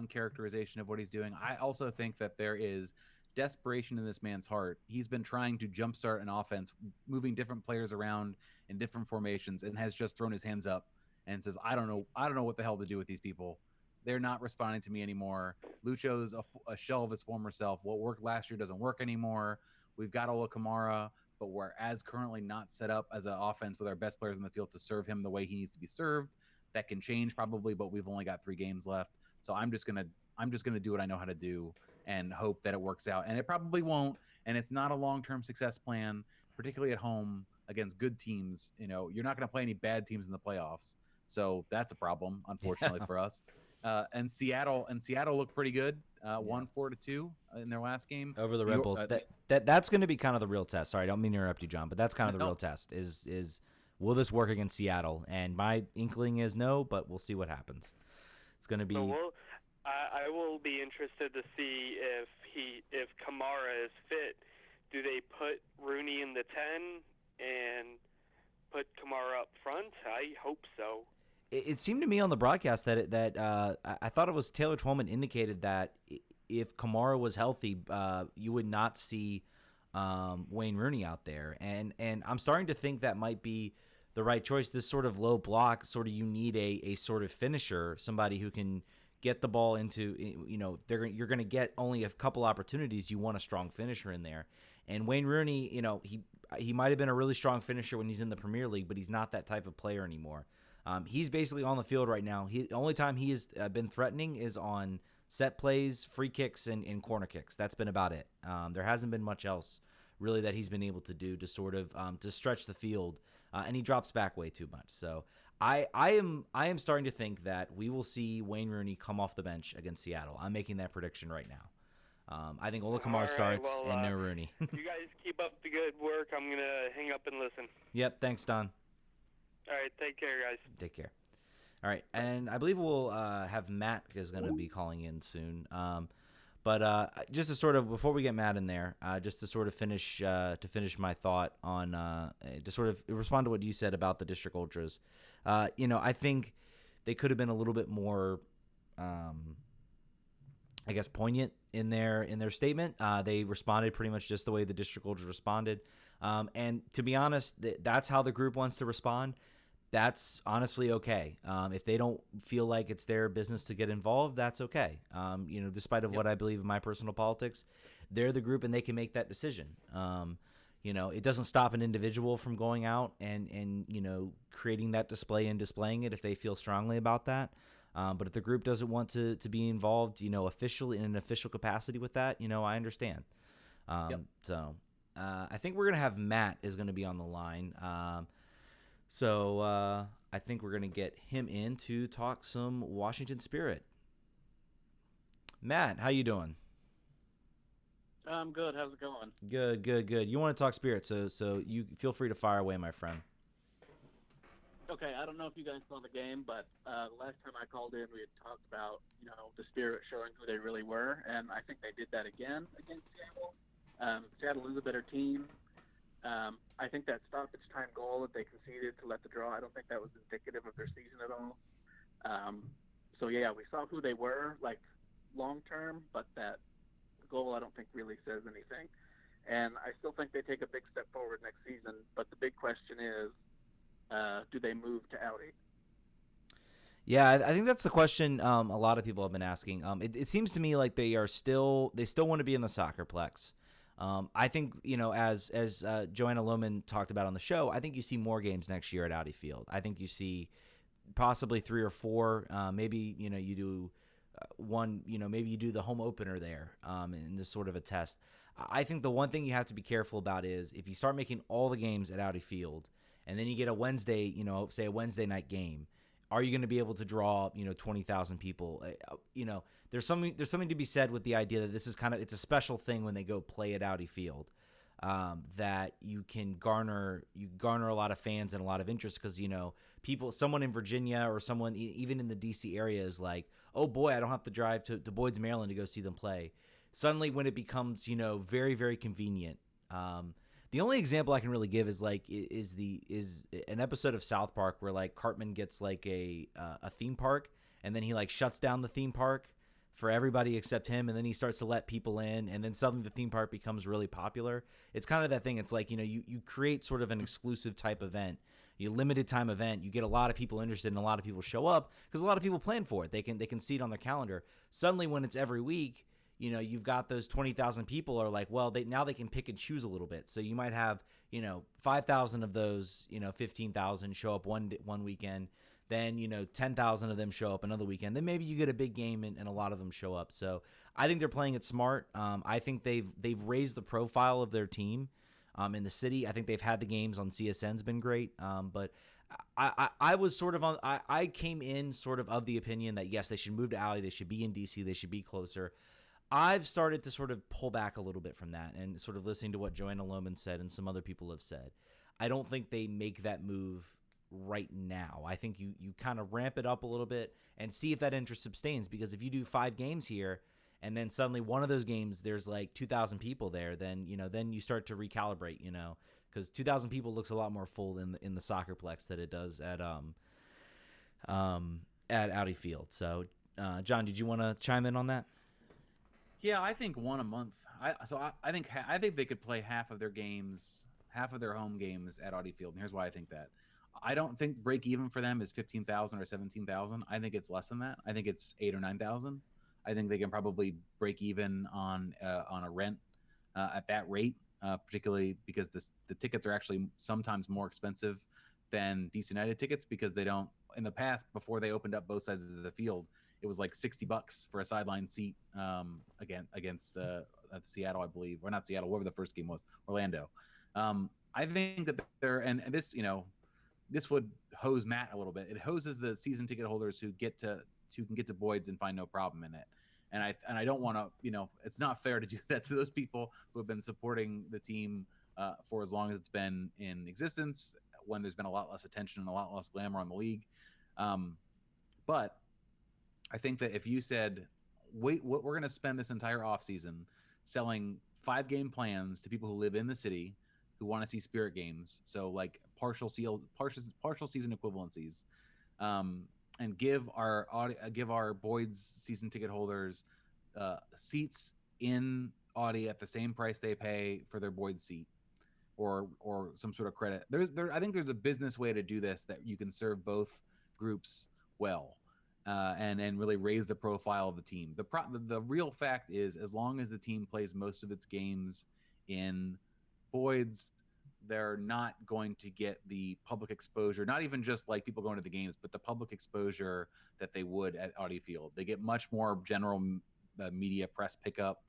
characterization of what he's doing. I also think that there is desperation in this man's heart. He's been trying to jumpstart an offense, moving different players around in different formations, and has just thrown his hands up and says, I don't know what the hell to do with these people. They're not responding to me anymore. Lucho's a shell of his former self. What worked last year doesn't work anymore. We've got Ola Kamara, but we're currently not set up as an offense with our best players in the field to serve him the way he needs to be served. That can change probably, but we've only got 3 games left. So I'm just gonna do what I know how to do and hope that it works out. And it probably won't. And it's not a long-term success plan, particularly at home against good teams. You know, you're not going to play any bad teams in the playoffs. So that's a problem, unfortunately, for us. And Seattle looked pretty good. Won 4-2 in their last game over the Red Bulls. That's going to be kind of the real test. Sorry, I don't mean to interrupt you, John, but that's kind of the real test. Is will this work against Seattle? And my inkling is no, but we'll see what happens. It's going to be. I will be interested to see if Kamara is fit. Do they put Rooney in the 10 and put Kamara up front? I hope so. It seemed to me on the broadcast that I thought it was Taylor Twellman indicated that if Kamara was healthy, you would not see Wayne Rooney out there, and I'm starting to think that might be the right choice. This sort of low block, sort of you need a sort of finisher, somebody who can get the ball into, you know, you're going to get only a couple opportunities. You want a strong finisher in there, and Wayne Rooney, you know, he might have been a really strong finisher when he's in the Premier League, but he's not that type of player anymore. He's basically on the field right now. The only time he has been threatening is on set plays, free kicks, and corner kicks. That's been about it. There hasn't been much else really that he's been able to do to sort of to stretch the field, and he drops back way too much. So I am starting to think that we will see Wayne Rooney come off the bench against Seattle. I'm making that prediction right now. I think Ola Kamara starts and no Rooney. You guys keep up the good work. I'm going to hang up and listen. Yep, thanks, Don. All right, take care, guys. Take care. All right, and I believe we'll have Matt is going to be calling in soon. But just to sort of, before we get Matt in there, just to sort of finish my thought on, to sort of respond to what you said about the District Ultras. You know, I think they could have been a little bit more, I guess, poignant in their statement. They responded pretty much just the way the District Ultras responded. And to be honest, that's how the group wants to respond. That's honestly okay. If they don't feel like it's their business to get involved, that's okay. You know, despite of what I believe in my personal politics, they're the group and they can make that decision. You know, it doesn't stop an individual from going out and you know, creating that display and displaying it if they feel strongly about that. But if the group doesn't want to be involved, you know, officially in an official capacity with that, you know, I understand. So I think we're going to have Matt is going to be on the line. So I think we're going to get him in to talk some Washington Spirit. Matt, how you doing? I'm good. How's it going? Good. You want to talk Spirit, so you feel free to fire away, my friend. Okay, I don't know if you guys saw the game, but last time I called in, we had talked about, you know, the Spirit showing who they really were, and I think they did that again against Seattle. Seattle is a better team. I think that stoppage time goal that they conceded to let the draw, I don't think that was indicative of their season at all. So, yeah, we saw who they were, like, long-term, but that goal I don't think really says anything. And I still think they take a big step forward next season, but the big question is, do they move to Audi? Yeah, I think that's the question a lot of people have been asking. It seems to me like they still want to be in the Soccerplex. I think, you know, as Joanna Lohman talked about on the show, I think you see more games next year at Audi Field. I think you see possibly 3 or 4. Maybe, you know, you do one, you know, maybe you do the home opener there in this sort of a test. I think the one thing you have to be careful about is if you start making all the games at Audi Field and then you get a Wednesday, you know, say a Wednesday night game, are you going to be able to draw, you know, 20,000 people? You know, there's something to be said with the idea that this is it's a special thing when they go play at Audi Field, that you can garner a lot of fans and a lot of interest because, you know, someone in Virginia or someone even in the DC area is like, oh boy, I don't have to drive to Boyd's, Maryland to go see them play. suddenly when it becomes, very, very convenient. The only example I can really give is an episode of South Park where like Cartman gets like a theme park, and then he like shuts down the theme park for everybody except him, and then he starts to let people in, and then suddenly the theme park becomes really popular. It's kind of that thing. It's like, you create sort of an exclusive type event, you limited time event, you get a lot of people interested, and a lot of people show up because a lot of people plan for it. They can see it on their calendar. Suddenly when it's every week, you've got those 20,000 people are like, well, now they can pick and choose a little bit. So you might have, 5,000 of those, 15,000 show up one weekend. Then, 10,000 of them show up another weekend. Then maybe you get a big game and a lot of them show up. So I think they're playing it smart. I think they've raised the profile of their team in the city. I think they've had the games on CSN's been great. But I was sort of I came in sort of the opinion that, yes, they should move to Alley. They should be in DC. They should be closer. I've started to sort of pull back a little bit from that and sort of listening to what Joanna Lohman said and some other people have said. I don't think they make that move right now. I think you kind of ramp it up a little bit and see if that interest sustains, because if you do 5 games here and then suddenly one of those games there's like 2,000 people there, then you start to recalibrate, because 2,000 people looks a lot more full in the Soccerplex than it does at Audi Field. So John, did you want to chime in on that? Yeah, I think one a month. I think they could play half of their home games at Audi Field. And here's why I think that. I don't think break even for them is 15,000 or 17,000. I think it's less than that. I think it's 8,000 or 9,000. I think they can probably break even on a rent at that rate, particularly because the tickets are actually sometimes more expensive than DC United tickets, because they don't. In the past, before they opened up both sides of the field, it was like $60 for a sideline seat against Seattle, I believe, or not Seattle, whatever the first game was, Orlando. I think that this would hose Matt a little bit. It hoses the season ticket holders who can get to Boyd's and find no problem in it. And I don't want to, it's not fair to do that to those people who have been supporting the team for as long as it's been in existence, when there's been a lot less attention and a lot less glamour on the league. But I think that if you said, wait, we're going to spend this entire offseason selling 5-game plans to people who live in the city who want to see Spirit games, so like partial season equivalencies, and give our Boyd's season ticket holders seats in Audi at the same price they pay for their Boyd seat, or some sort of credit. I think there's a business way to do this that you can serve both groups well. And really raise the profile of the team. The real fact is, as long as the team plays most of its games in Boyd's, they're not going to get the public exposure, not even just like people going to the games, but the public exposure that they would at Audi Field. They get much more general media press pickup.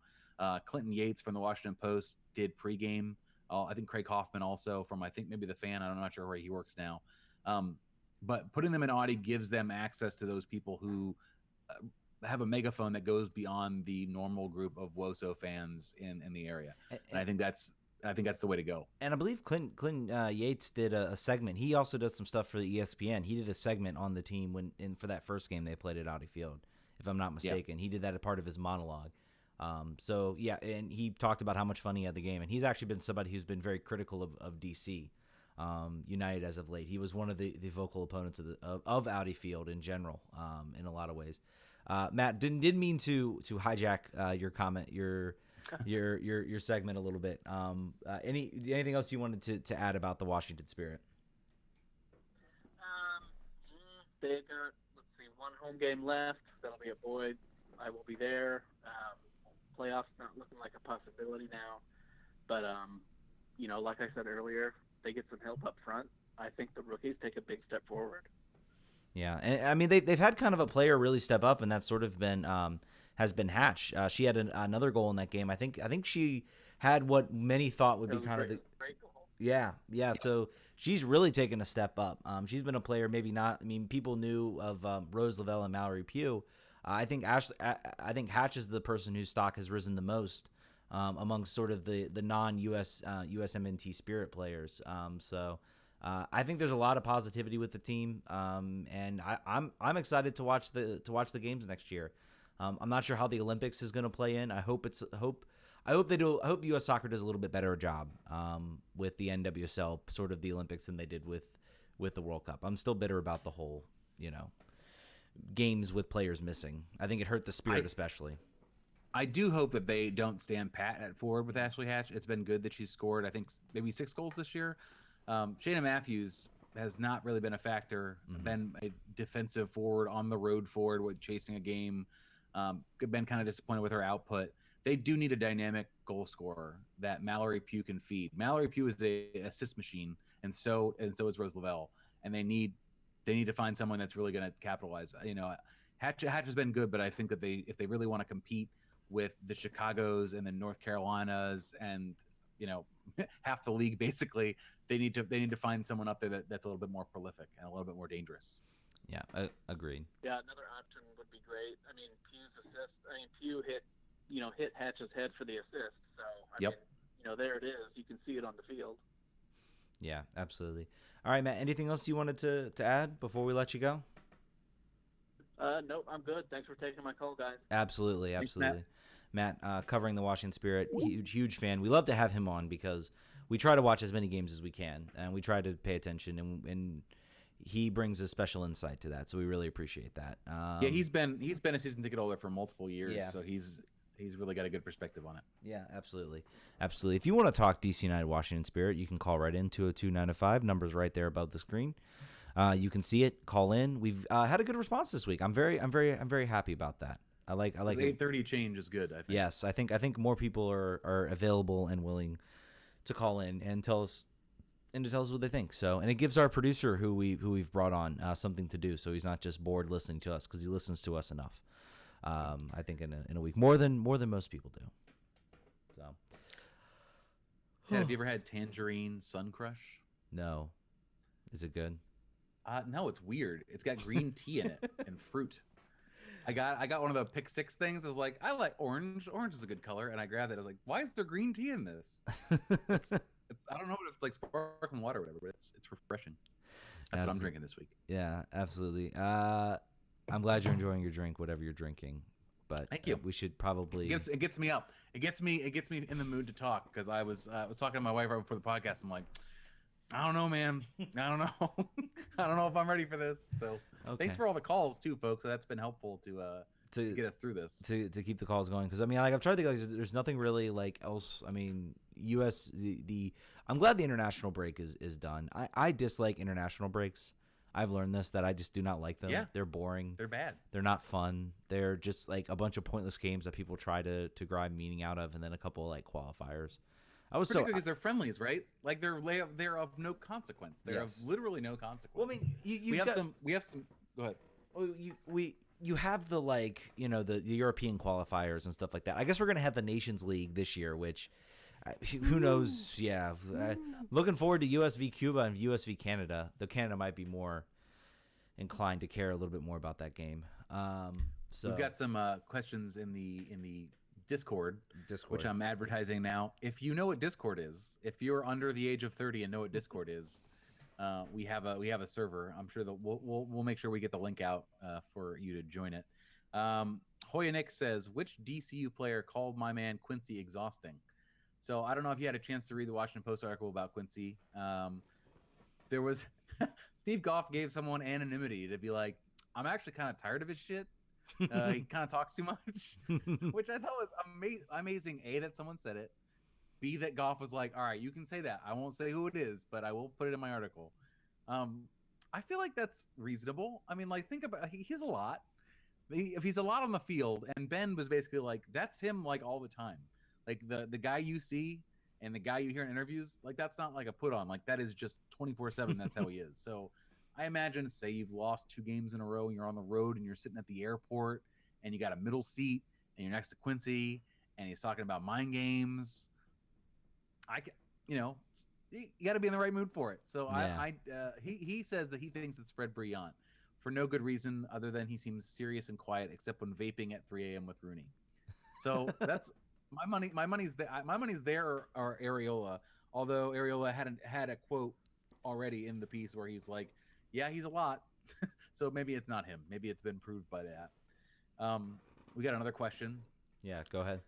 Clinton Yates from the Washington Post did pregame. I think Craig Hoffman also from, I think maybe the Fan. I'm not sure where he works now. But putting them in Audi gives them access to those people who have a megaphone that goes beyond the normal group of WOSO fans in the area. And I think that's the way to go. And I believe Clinton Yates did a segment. He also does some stuff for the ESPN. He did a segment on the team for that first game they played at Audi Field, if I'm not mistaken. Yeah. He did that as part of his monologue. So yeah, and he talked about how much fun he had the game. And he's actually been somebody who's been very critical of DC United as of late. He was one of the vocal opponents of Audi Field in general, in a lot of ways. Matt, didn't mean to hijack your comment, your segment a little bit. Anything else you wanted to add about the Washington Spirit? They got, one home game left. That'll be at Boyd. I will be there. Playoffs not looking like a possibility now, but like I said earlier, they get some help up front. I think the rookies take a big step forward. Yeah, and I mean they've had kind of a player really step up, and that's sort of been has been Hatch. She had another goal in that game. I think she had what many thought would be kind of the great goal. Yeah. So she's really taken a step up. She's been a player, maybe not. I mean, people knew of Rose Lavelle and Mallory Pugh. I think Hatch is the person whose stock has risen the most amongst sort of the non-US USMNT Spirit players. So I think there's a lot of positivity with the team, and I'm excited to watch the games next year. I'm not sure how the Olympics is going to play in. I hope U.S. Soccer does a little bit better job with the NWSL, sort of the Olympics, than they did with the World Cup. I'm still bitter about the whole, games with players missing. I think it hurt the spirit, especially. I do hope that they don't stand pat at forward with Ashley Hatch. It's been good that she's scored, I think, maybe 6 goals this year. Shayna Matthews has not really been a factor, been a defensive forward, on the road forward with chasing a game. Been kind of disappointed with her output. They do need a dynamic goal scorer that Mallory Pugh can feed. Mallory Pugh is a assist machine, and so is Rose Lavelle. And they need to find someone that's really going to capitalize. Hatch has been good, but I think that if they really want to compete with the Chicagos and the North Carolinas and half the league, basically, they need to find someone up there that's a little bit more prolific and a little bit more dangerous. Yeah, agreed. Yeah, another option would be great. I mean, Pugh hit Hatch's head for the assist. So I mean, there it is. You can see it on the field. Yeah, absolutely. All right, Matt, anything else you wanted to add before we let you go? Nope, I'm good. Thanks for taking my call, guys. Absolutely. Thanks, Matt, covering the Washington Spirit, huge fan. We love to have him on because we try to watch as many games as we can, and we try to pay attention, and he brings a special insight to that, so we really appreciate that. He's been a season ticket holder for multiple years, so he's really got a good perspective on it. Yeah, absolutely. If you want to talk DC United Washington Spirit, you can call right in 202-905. Number's right there above the screen. You can see it. Call in. We've had a good response this week. I'm very happy about that. I like 8:30 change is good, I think. Yes, I think more people are available and willing to call in and tell us what they think. So, and it gives our producer who we've brought on something to do, so he's not just bored listening to us, because he listens to us enough. I think in a week, more than most people do. So, Ted, have you ever had Tangerine Sun Crush? No. Is it good? No, it's weird. It's got green tea in it and fruit. I got one of the Pick 6 things. I was like, I like orange. Orange is a good color, and I grabbed it. I was like, why is there green tea in this? I don't know if it's like sparkling water or whatever, but it's refreshing. That's what I'm drinking this week. Yeah, absolutely. I'm glad you're enjoying your drink, whatever you're drinking. But thank you. We should probably. It gets me up. It gets me in the mood to talk, because I was talking to my wife right before the podcast. I'm like, I don't know, man. I don't know. I don't know if I'm ready for this. So Thanks for all the calls too, folks. That's been helpful to get us through this. To keep the calls going, because I mean, like, I've tried to think, there's nothing really else. I mean, I'm glad the international break is done. I dislike international breaks. I've learned that I just do not like them. Yeah. They're boring. They're bad. They're not fun. They're just like a bunch of pointless games that people try to grind meaning out of, and then a couple of qualifiers. Particularly because they're friendlies, right? Like they're of no consequence. They're of literally no consequence. Well, I mean, we have some. Go ahead. Well, you have the the European qualifiers and stuff like that. I guess we're gonna have the Nations League this year, which who knows? Yeah, looking forward to US v Cuba and US v Canada. Though Canada might be more inclined to care a little bit more about that game. So we've got some questions in the Discord, which I'm advertising now. If you know what Discord is, if you're under the age of 30 and know what Discord is, we have a server. I'm sure that we'll make sure we get the link out for you to join it. Hoya Nick says, which DCU player called my man Quincy exhausting? So I don't know if you had a chance to read the Washington Post article about Quincy. There was Steve Goff gave someone anonymity to be like, I'm actually kind of tired of his shit. He kind of talks too much, which I thought was amazing. A, that someone said it. B, that Goff was like, all right, you can say that. I won't say who it is, but I will put it in my article. I feel like that's reasonable. I mean, think about, he's a lot. If he's a lot on the field, and Ben was basically like, that's him all the time. The guy you see and the guy you hear in interviews, that's not a put on. That is just 24/7. That's how he is. So I imagine, say you've lost 2 games in a row and you're on the road and you're sitting at the airport and you got a middle seat and you're next to Quincy and he's talking about mind games. You got to be in the right mood for it. So yeah. He says that he thinks it's Fred Brillant for no good reason other than he seems serious and quiet, except when vaping at 3 a.m. with Rooney. So that's my money. My money's there. My money's there or Areola. Although Areola had a quote already in the piece where he's like, "Yeah, he's a lot." So maybe it's not him. Maybe it's been proved by that. We got another question. Yeah, go ahead.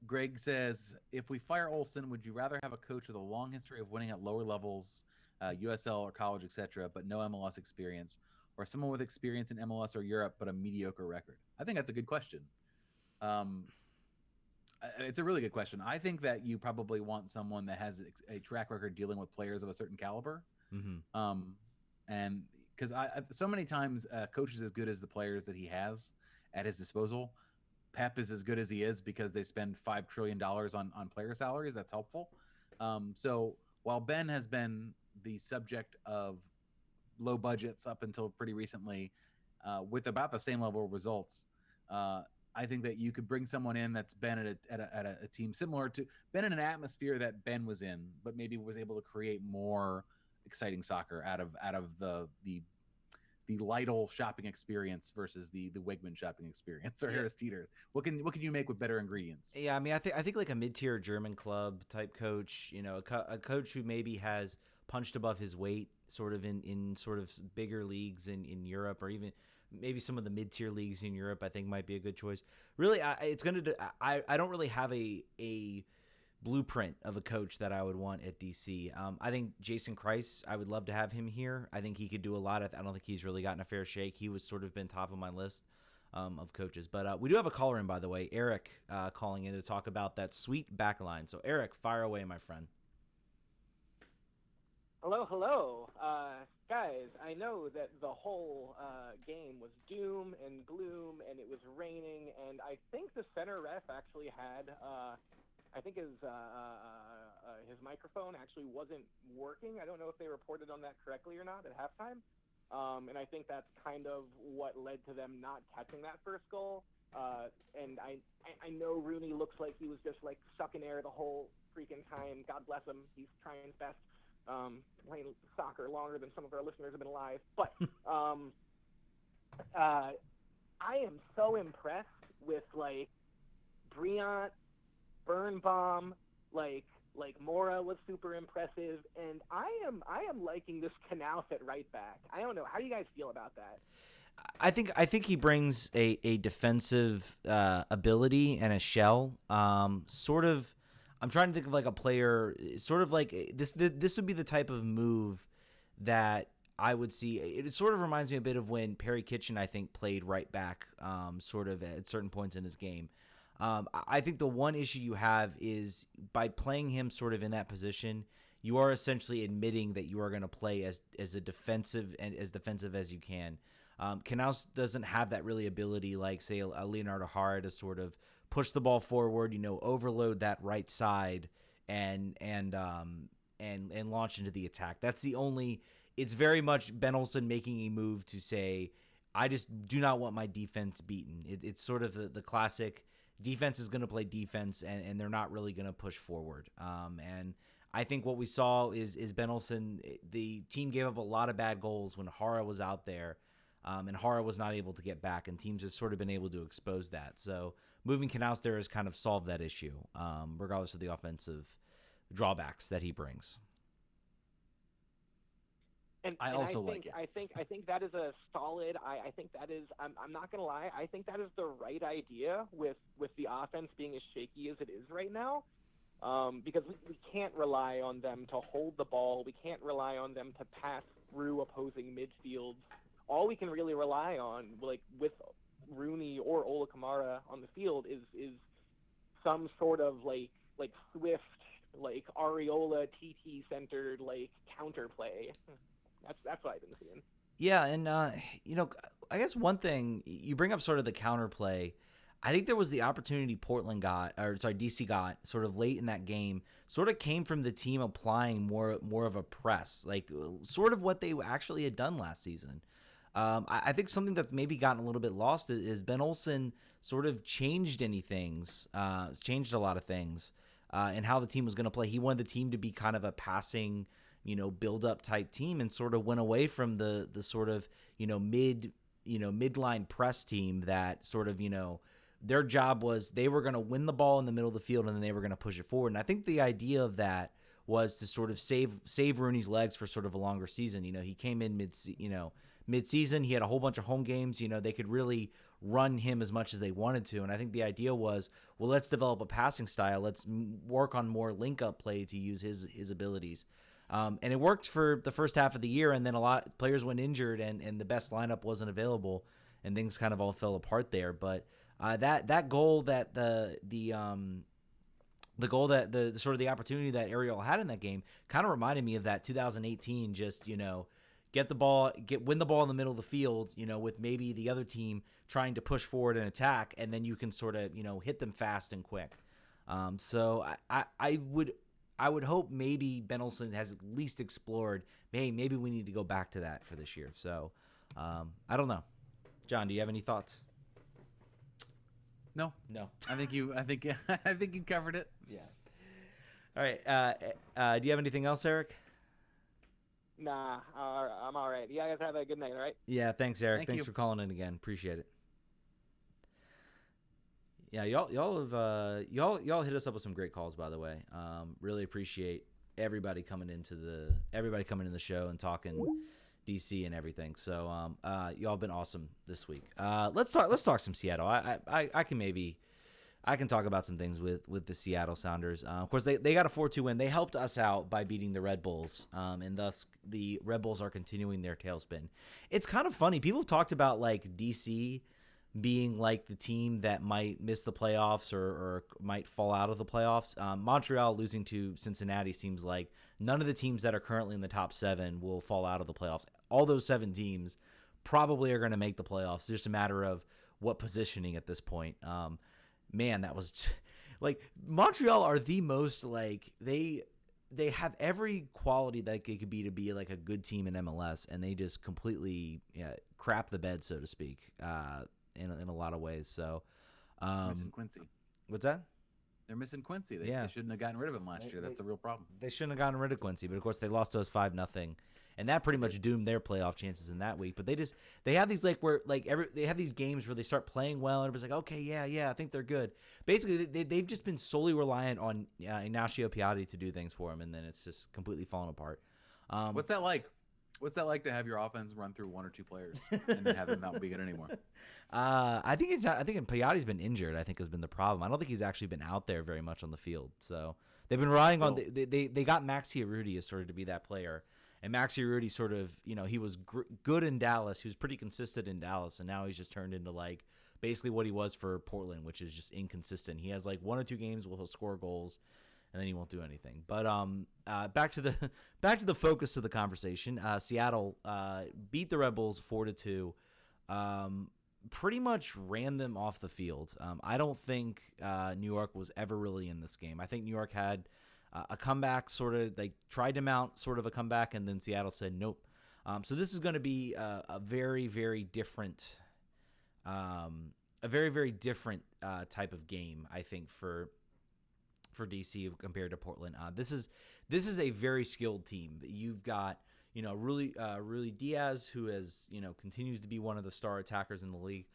Greg says, if we fire Olsen, would you rather have a coach with a long history of winning at lower levels, USL or college, etc., but no MLS experience, or someone with experience in MLS or Europe but a mediocre record? I think that's a good question. It's a really good question. I think that you probably want someone that has a track record dealing with players of a certain caliber. And because so many times coach is as good as the players that he has at his disposal. Pep is as good as he is because they spend $5 trillion on player salaries. That's helpful. So while Ben has been the subject of low budgets up until pretty recently, with about the same level of results, I think that you could bring someone in that's been at a team similar to been in an atmosphere that Ben was in, but maybe was able to create more exciting soccer out of the Lidl shopping experience versus the Wegman shopping experience or Harris Teeter. What can you make with better ingredients? Yeah, I mean, I think like a mid-tier German club type coach, a coach who maybe has punched above his weight, sort of in sort of bigger leagues in Europe, or even maybe some of the mid-tier leagues in Europe, I think might be a good choice. Really, I don't really have a blueprint of a coach that I would want at DC. I think Jason Kreis, I would love to have him here. I think he could do a lot. I don't think he's really gotten a fair shake. He was sort of been top of my list of coaches. But we do have a caller in, by the way, Eric, calling in to talk about that sweet back line. So, Eric, fire away, my friend. Hello. Guys, I know that the whole game was doom and gloom, and it was raining, and I think the center ref actually had I think his microphone actually wasn't working. I don't know if they reported on that correctly or not at halftime. And I think that's kind of what led to them not catching that first goal. And I know Rooney looks like he was just like sucking air the whole freaking time. God bless him. He's trying his best, playing soccer longer than some of our listeners have been alive. But I am so impressed with like Briant, Birnbaum, like Mora was super impressive, and I am liking this Knauf at right back. I don't know. How do you guys feel about that? I think he brings a defensive ability and a shell. Sort of, I'm trying to think of like a player. Sort of like this would be the type of move that I would see. It sort of reminds me a bit of when Perry Kitchen, I think, played right back. Sort of at certain points in his game. I think the one issue you have is by playing him sort of in that position, you are essentially admitting that you are going to play as defensive and as defensive as you can. Knaus doesn't have that really ability like, say, a Leonardo Jara to sort of push the ball forward, overload that right side and launch into the attack. That's the only. It's very much Ben Olsen making a move to say, I just do not want my defense beaten. It's sort of the classic. Defense is going to play defense, and they're not really going to push forward. And I think what we saw is Ben Olsen, the team gave up a lot of bad goals when Jara was out there, and Jara was not able to get back, and teams have sort of been able to expose that. So moving Knaus there has kind of solved that issue, regardless of the offensive drawbacks that he brings. I think that is a solid. I think that is. I'm not gonna lie. I think that is the right idea with the offense being as shaky as it is right now, because we can't rely on them to hold the ball. We can't rely on them to pass through opposing midfields. All we can really rely on, like with Rooney or Ola Kamara on the field, is some sort of like swift, like Areola TT centered like counterplay. That's what I've been seeing. Yeah, and I guess one thing you bring up, sort of the counterplay. I think there was the opportunity DC got sort of late in that game. Sort of came from the team applying more of a press, like sort of what they actually had done last season. I think something that's maybe gotten a little bit lost is Ben Olsen sort of changed a lot of things, and how the team was going to play. He wanted the team to be kind of a passing, build-up type team, and sort of went away from the sort of, midline press team that sort of, their job was they were going to win the ball in the middle of the field and then they were going to push it forward. And I think the idea of that was to sort of save Rooney's legs for sort of a longer season. He came in mid-season. He had a whole bunch of home games. They could really run him as much as they wanted to. And I think the idea was, well, let's develop a passing style. Let's work on more link-up play to use his abilities. And it worked for the first half of the year, and then a lot of players went injured, and the best lineup wasn't available, and things kind of all fell apart there. But that goal that the goal that the sort of the opportunity that Ariel had in that game kind of reminded me of that 2018, just, get the ball, win the ball in the middle of the field, with maybe the other team trying to push forward and attack, and then you can sort of, hit them fast and quick. So I would hope maybe Ben Olsen has at least explored, hey, maybe we need to go back to that for this year. So I don't know. John, do you have any thoughts? No. I think you covered it. Yeah. All right. Do you have anything else, Eric? Nah, I'm all right. You guys have a good night, all right? Yeah, thanks, Eric. Thanks for calling in again. Appreciate it. Yeah, y'all hit us up with some great calls, by the way. Really appreciate everybody coming in the show and talking DC and everything. So y'all have been awesome this week. Let's talk some Seattle. I can talk about some things with the Seattle Sounders. Of course, they got a 4-2 win. They helped us out by beating the Red Bulls, and thus the Red Bulls are continuing their tailspin. It's kind of funny. People have talked about like DC being like the team that might miss the playoffs or might fall out of the playoffs. Montreal losing to Cincinnati seems like none of the teams that are currently in the top 7 will fall out of the playoffs. All those 7 teams probably are going to make the playoffs. It's just a matter of what positioning at this point. Man, that was like Montreal are the most like they have every quality that they could be to be like a good team in MLS, and they just completely crap the bed, so to speak, in a lot of ways. So missing Quincy. What's that? They're missing Quincy. They shouldn't have gotten rid of him last year. That's a real problem. They shouldn't have gotten rid of Quincy, but of course they lost to us 5-0. And that pretty much doomed their playoff chances in that week. But they have these they have these games where they start playing well, and everybody's like, okay, yeah, I think they're good. Basically, they've just been solely reliant on Ignacio Piatti to do things for them, and then it's just completely fallen apart. What's that like? What's that like to have your offense run through 1 or 2 players and then have them not be good anymore? I think Piatti's been injured. I think has been the problem. I don't think he's actually been out there very much on the field. So they've been relying on they got Maxi Urruti as sort of to be that player. And Maxi Urruti sort of, he was good in Dallas. He was pretty consistent in Dallas, and now he's just turned into like basically what he was for Portland, which is just inconsistent. He has like 1 or 2 games where he'll score goals, and then he won't do anything. But back to the focus of the conversation. Seattle beat the Red Bulls 4-2. Pretty much ran them off the field. I don't think New York was ever really in this game. I think New York had a comeback, sort of they tried to mount sort of a comeback, and then Seattle said nope. So this is going to be a very, very different, type of game, I think, for DC compared to Portland. This is a very skilled team. You've got Rulli Diaz, who has continues to be one of the star attackers in the league.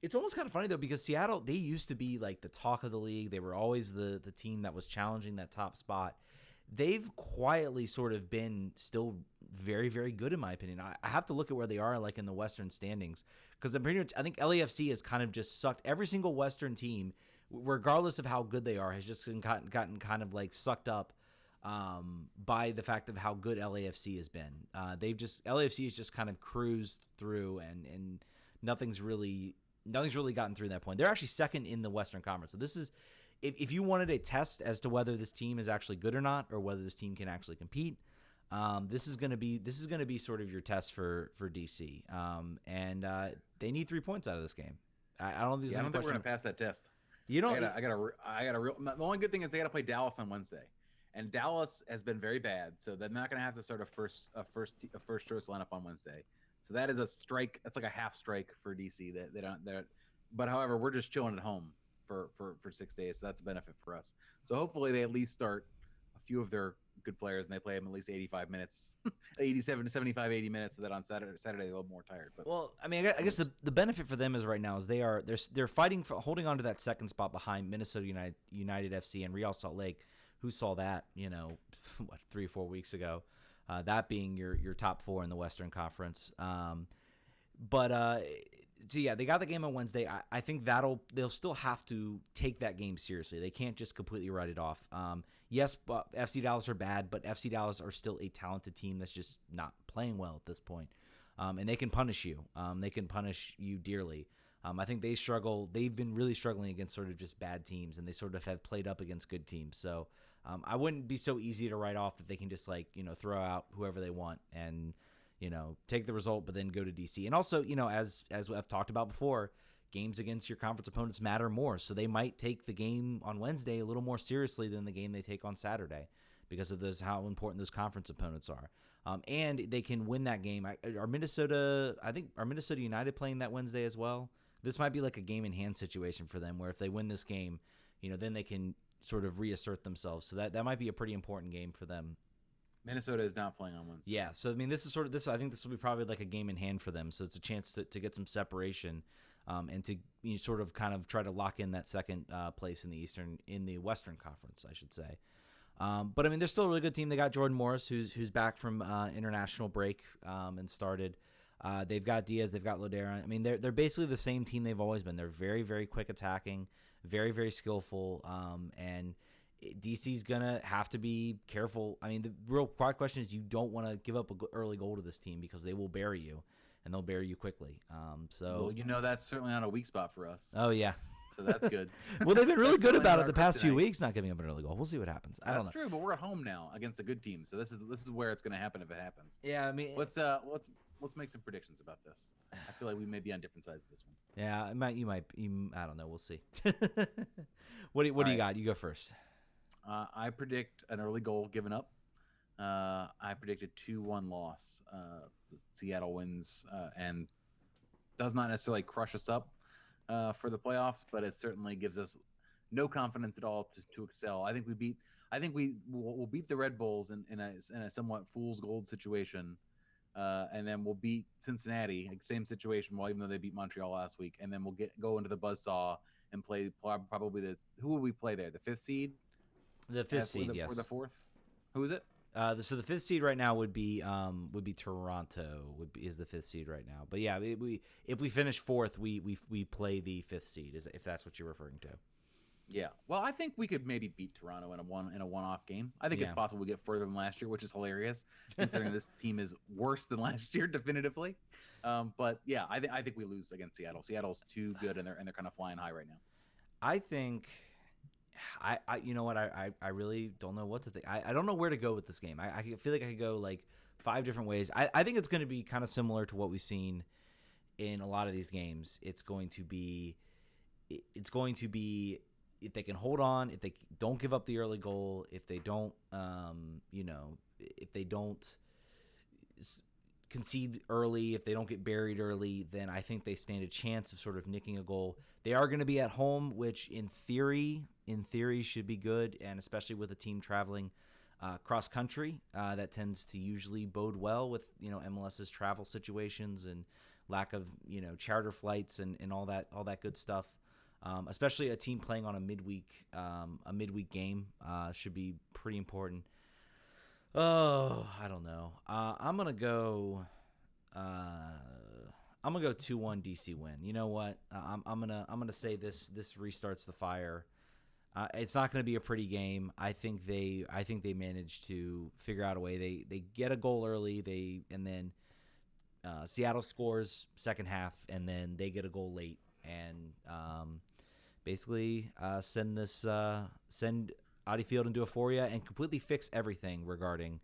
It's almost kind of funny, though, because Seattle, they used to be like the talk of the league. They were always the team that was challenging that top spot. They've quietly sort of been still very, very good, in my opinion. I have to look at where they are like in the Western standings, because I think LAFC has kind of just sucked. Every single Western team, regardless of how good they are, has just gotten kind of like sucked up by the fact of how good LAFC has been. LAFC has just kind of cruised through, and nothing's really gotten through that point. They're actually second in the Western Conference. So this is, if you wanted a test as to whether this team is actually good or not, or whether this team can actually compete, this is going to be sort of your test for DC. And they need 3 points out of this game. I don't think we're going to pass that test. I got a real. The only good thing is they got to play Dallas on Wednesday, and Dallas has been very bad, so they're not going to have to start a first choice lineup on Wednesday. So that is a strike. That's like a half strike for DC. That they don't. But however, we're just chilling at home for 6 days, so that's a benefit for us. So hopefully they at least start a few of their good players, and they play them at least 85 minutes, 87 to 75, 80 minutes, so that on Saturday they're a little more tired. But well, I mean, I guess the benefit for them is right now is they're fighting for holding on to that second spot behind Minnesota United FC and Real Salt Lake, who saw that, what, 3 or 4 weeks ago, that being your top 4 in the Western Conference. So yeah, they got the game on Wednesday. I think they'll still have to take that game seriously. They can't just completely write it off. Yes, but FC Dallas are bad, but FC Dallas are still a talented team that's just not playing well at this point. And they can punish you. They can punish you dearly. I think they struggle. They've been really struggling against sort of just bad teams, and they sort of have played up against good teams. So I wouldn't be so easy to write off that they can just throw out whoever they want and take the result, but then go to DC. And also, as I've talked about before, games against your conference opponents matter more. So they might take the game on Wednesday a little more seriously than the game they take on Saturday because of how important those conference opponents are. And they can win that game. Are Minnesota United playing that Wednesday as well? This might be like a game in hand situation for them where if they win this game, then they can sort of reassert themselves. So that might be a pretty important game for them. Minnesota is not playing on Wednesday. Yeah, so I mean, this is I think this will be probably like a game in hand for them. So it's a chance to get some separation, and to sort of kind of try to lock in that second place in the Western Conference, I should say. But I mean, they're still a really good team. They got Jordan Morris, who's back from international break and started. They've got Diaz, they've got Lodera. I mean, they're basically the same team they've always been. They're very, very quick attacking, very, very skillful, and DC's gonna have to be careful. I mean, the real question is you don't want to give up an early goal to this team because they will bury you, and they'll bury you quickly. That's certainly not a weak spot for us. Oh yeah, so that's good. Well, they've been really good about it the past few weeks, not giving up an early goal. We'll see what happens. I don't know. That's true, but we're at home now against a good team, so this is where it's going to happen if it happens. Yeah, I mean, let's make some predictions about this. I feel like we may be on different sides of this one. Yeah, you might. I don't know. We'll see. What do you got? You go first. I predict an early goal given up. I predict a 2-1 loss. Seattle wins and does not necessarily crush us up for the playoffs, but it certainly gives us no confidence at all to excel. I think we'll beat the Red Bulls in a somewhat fool's gold situation, and then we'll beat Cincinnati, same situation. Well, even though they beat Montreal last week, and then we'll go into the buzzsaw and play probably who will we play there? The 5th seed. The 5th seed, yes. Or the 4th? Who is it? So the 5th seed right now would be Toronto. Is the 5th seed right now. But yeah, if we finish 4th, we play the 5th seed. If that's what you're referring to. Yeah. Well, I think we could maybe beat Toronto in a one-off game. I think it's possible we get further than last year, which is hilarious considering this team is worse than last year definitively. But yeah, I think we lose against Seattle. Seattle's too good and they're kind of flying high right now. I think. You know what? I really don't know what to think. I don't know where to go with this game. I feel like I could go like 5 different ways. I think it's going to be kind of similar to what we've seen in a lot of these games. It's going to be if they can hold on, if they don't give up the early goal, if they don't, if they don't concede early, if they don't get buried early, then I think they stand a chance of sort of nicking a goal. They are going to be at home, which in theory should be good, and especially with a team traveling cross country, that tends to usually bode well with MLS's travel situations and lack of charter flights and all that good stuff. Especially a team playing on a midweek game should be pretty important. Oh, I don't know. I'm gonna go 2-1 DC win. You know what? I'm gonna say this restarts the fire. It's not gonna be a pretty game. I think they manage to figure out a way. They get a goal early. And then Seattle scores second half, and then they get a goal late, and basically send Audiefield into euphoria and completely fix everything regarding.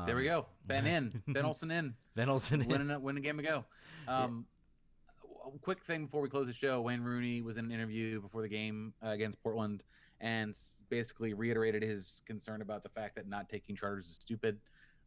There we go. Ben Olsen in. Win a game ago. Quick thing before we close the show. Wayne Rooney was in an interview before the game against Portland and basically reiterated his concern about the fact that not taking charters is stupid,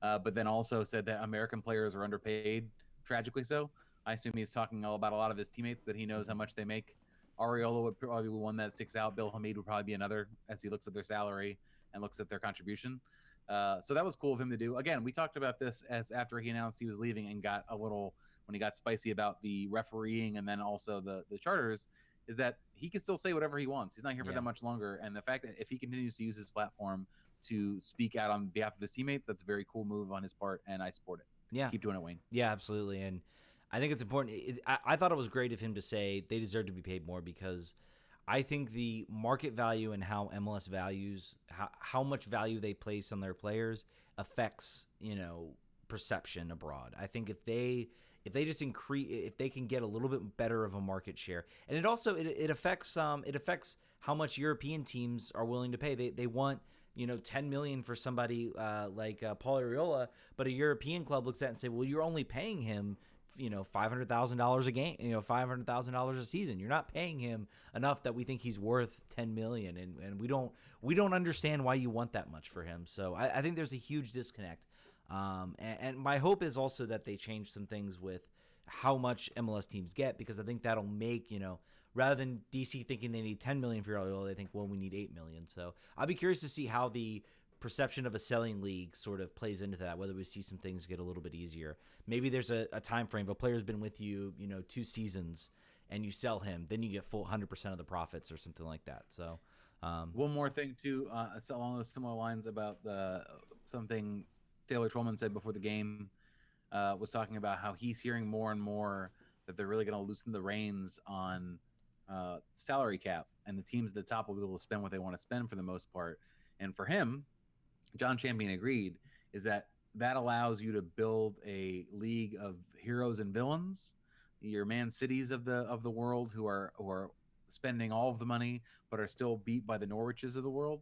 but then also said that American players are underpaid, tragically so. I assume he's talking about a lot of his teammates that he knows how much they make. Areola would probably be one that sticks out. Bill Hamid would probably be another as he looks at their salary and looks at their contribution. So that was cool of him to do. Again, we talked about this as after he announced he was leaving and got a little when he got spicy about the refereeing and then also the charters. is that he can still say whatever he wants. He's not here for that much longer. And the fact that if he continues to use his platform to speak out on behalf of his teammates, that's a very cool move on his part, and I support it. Yeah. Keep doing it, Wayne. Yeah, absolutely. And I think it's important. I thought it was great of him to say they deserve to be paid more, because I think the market value and how MLS values how much value they place on their players affects, perception abroad. I think if they just increase, if they can get a little bit better of a market share, and it also it affects how much European teams are willing to pay. They want 10 million for somebody like Paul Arriola, but a European club looks at it and say, well, you're only paying him $500,000 a game, $500,000 a season. You're not paying him enough that we think he's worth 10 million, and we don't understand why you want that much for him. So I think there's a huge disconnect. And my hope is also that they change some things with how much MLS teams get, because I think that'll make, rather than DC thinking they need 10 million for Arriola, they think, well, we need 8 million. So I'll be curious to see how the perception of a selling league sort of plays into that, whether we see some things get a little bit easier. Maybe there's a time frame. If a player's been with you, 2 seasons, and you sell him, then you get full 100% of the profits or something like that. So one more thing too, along those similar lines about something Taylor Trollman said before the game, was talking about how he's hearing more and more that they're really going to loosen the reins on salary cap, and the teams at the top will be able to spend what they want to spend for the most part. And for him, John Champion agreed, is that allows you to build a league of heroes and villains, your Man Cities of the world, who are spending all of the money but are still beat by the Norwiches of the world.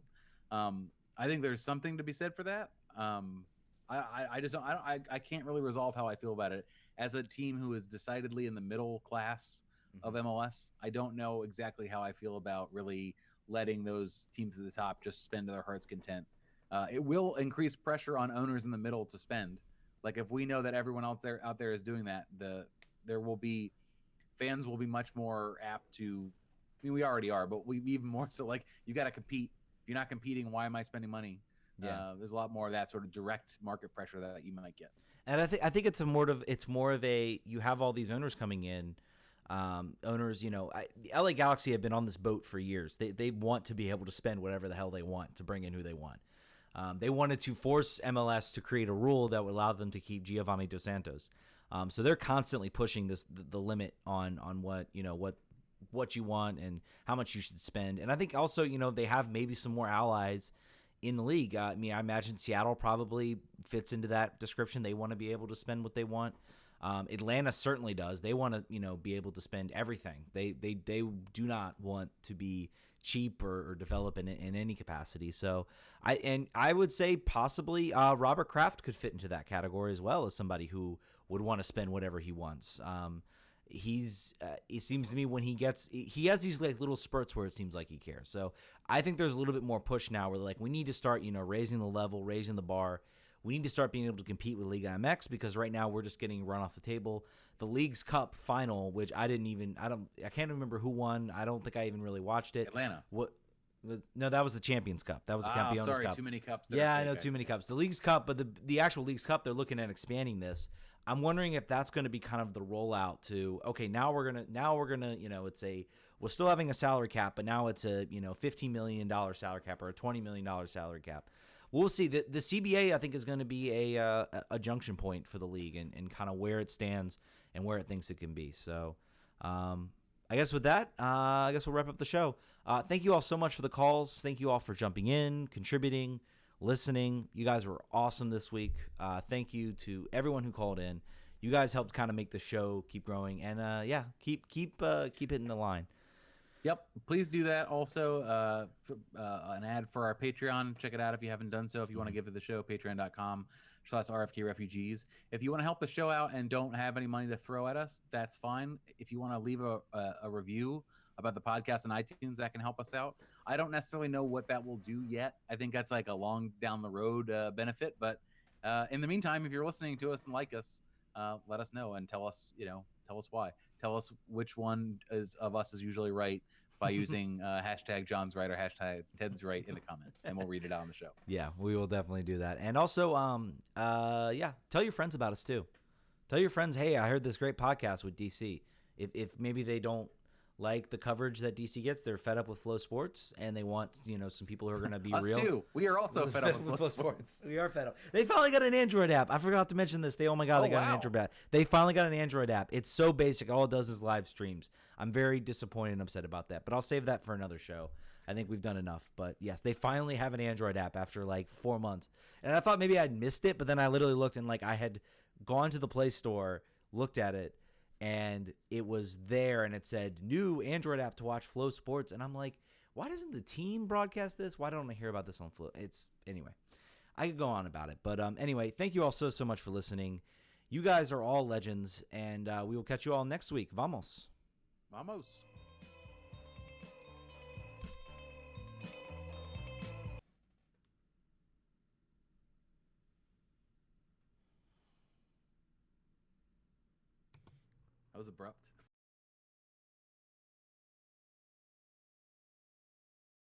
I think there's something to be said for that. I just don't. I can't really resolve how I feel about it as a team who is decidedly in the middle class of MLS. I don't know exactly how I feel about really letting those teams at the top just spend to their heart's content. It will increase pressure on owners in the middle to spend. Like, if we know that everyone else out there is doing that, fans will be much more apt to. I mean, we already are, but we even more so. Like, you got to compete. If you're not competing, why am I spending money? Yeah. There's a lot more of that sort of direct market pressure that you might get. And I think it's more of a you have all these owners coming in. Owners, the LA Galaxy have been on this boat for years. They want to be able to spend whatever the hell they want to bring in who they want. They wanted to force MLS to create a rule that would allow them to keep Giovanni Dos Santos. So they're constantly pushing the limit on what you want and how much you should spend. And I think also, they have maybe some more allies in the league. I imagine Seattle probably fits into that description. They want to be able to spend what they want. Atlanta certainly does. They want to, be able to spend everything. They do not want to be cheap or develop in any capacity. So I would say possibly Robert Kraft could fit into that category as well, as somebody who would want to spend whatever he wants. It seems to me when he has these like little spurts where it seems like he cares. So I think there's a little bit more push now where like we need to start, raising the level, raising the bar. We need to start being able to compete with Liga MX, because right now we're just getting run off the table. The League's Cup final, which I can't remember who won. I don't think I even really watched it. Atlanta. No, that was the Champions Cup. That was the Campeones Cup. Cup. Too many cups. Yeah, I know, too many cups. The League's Cup, but the actual League's Cup, they're looking at expanding this. I'm wondering if that's going to be kind of the rollout to, okay, now we're gonna, we're still having a salary cap, but now it's a, $15 million salary cap or a $20 million salary cap. We'll see. The CBA, I think, is going to be a junction point for the league and kind of where it stands and where it thinks it can be. So I guess with that, we'll wrap up the show. Thank you all so much for the calls. Thank you all for jumping in, contributing, listening. You guys were awesome this week. Thank you to everyone who called in. You guys helped kind of make the show keep growing. And, keep hitting the line. Yep. Please do that. Also, an ad for our Patreon. Check it out if you haven't done so. If you want to give to the show, patreon.com/RFK Refugees. If you want to help the show out and don't have any money to throw at us, that's fine. If you want to leave a review about the podcast on iTunes, that can help us out. I don't necessarily know what that will do yet. I think that's like a long down the road benefit. But in the meantime, if you're listening to us and like us, let us know and tell us why. Tell us which one of us is usually right by using hashtag John's right or hashtag Ted's right in the comment, and we'll read it out on the show. Yeah, we will definitely do that. And also, tell your friends about us too. Tell your friends, hey, I heard this great podcast with DC. If maybe they don't like the coverage that DC gets. They're fed up with Flow Sports, and they want some people who are going to be Us real. Us too. We are also fed up with Flow Sports. We are fed up. They finally got an Android app. I forgot to mention this. They got an Android app. They finally got an Android app. It's so basic. All it does is live streams. I'm very disappointed and upset about that, but I'll save that for another show. I think we've done enough. But yes, they finally have an Android app after like 4 months. And I thought maybe I'd missed it, but then I literally looked and like I had gone to the Play Store, looked at it, and it was there, and it said new Android app to watch Flow Sports, and I'm like, why doesn't the team broadcast this? Why don't I hear about this on Flow? Anyway, I could go on about it, but anyway, thank you all so much for listening. You guys are all legends, and we will catch you all next week. Vamos. Vamos. That was abrupt.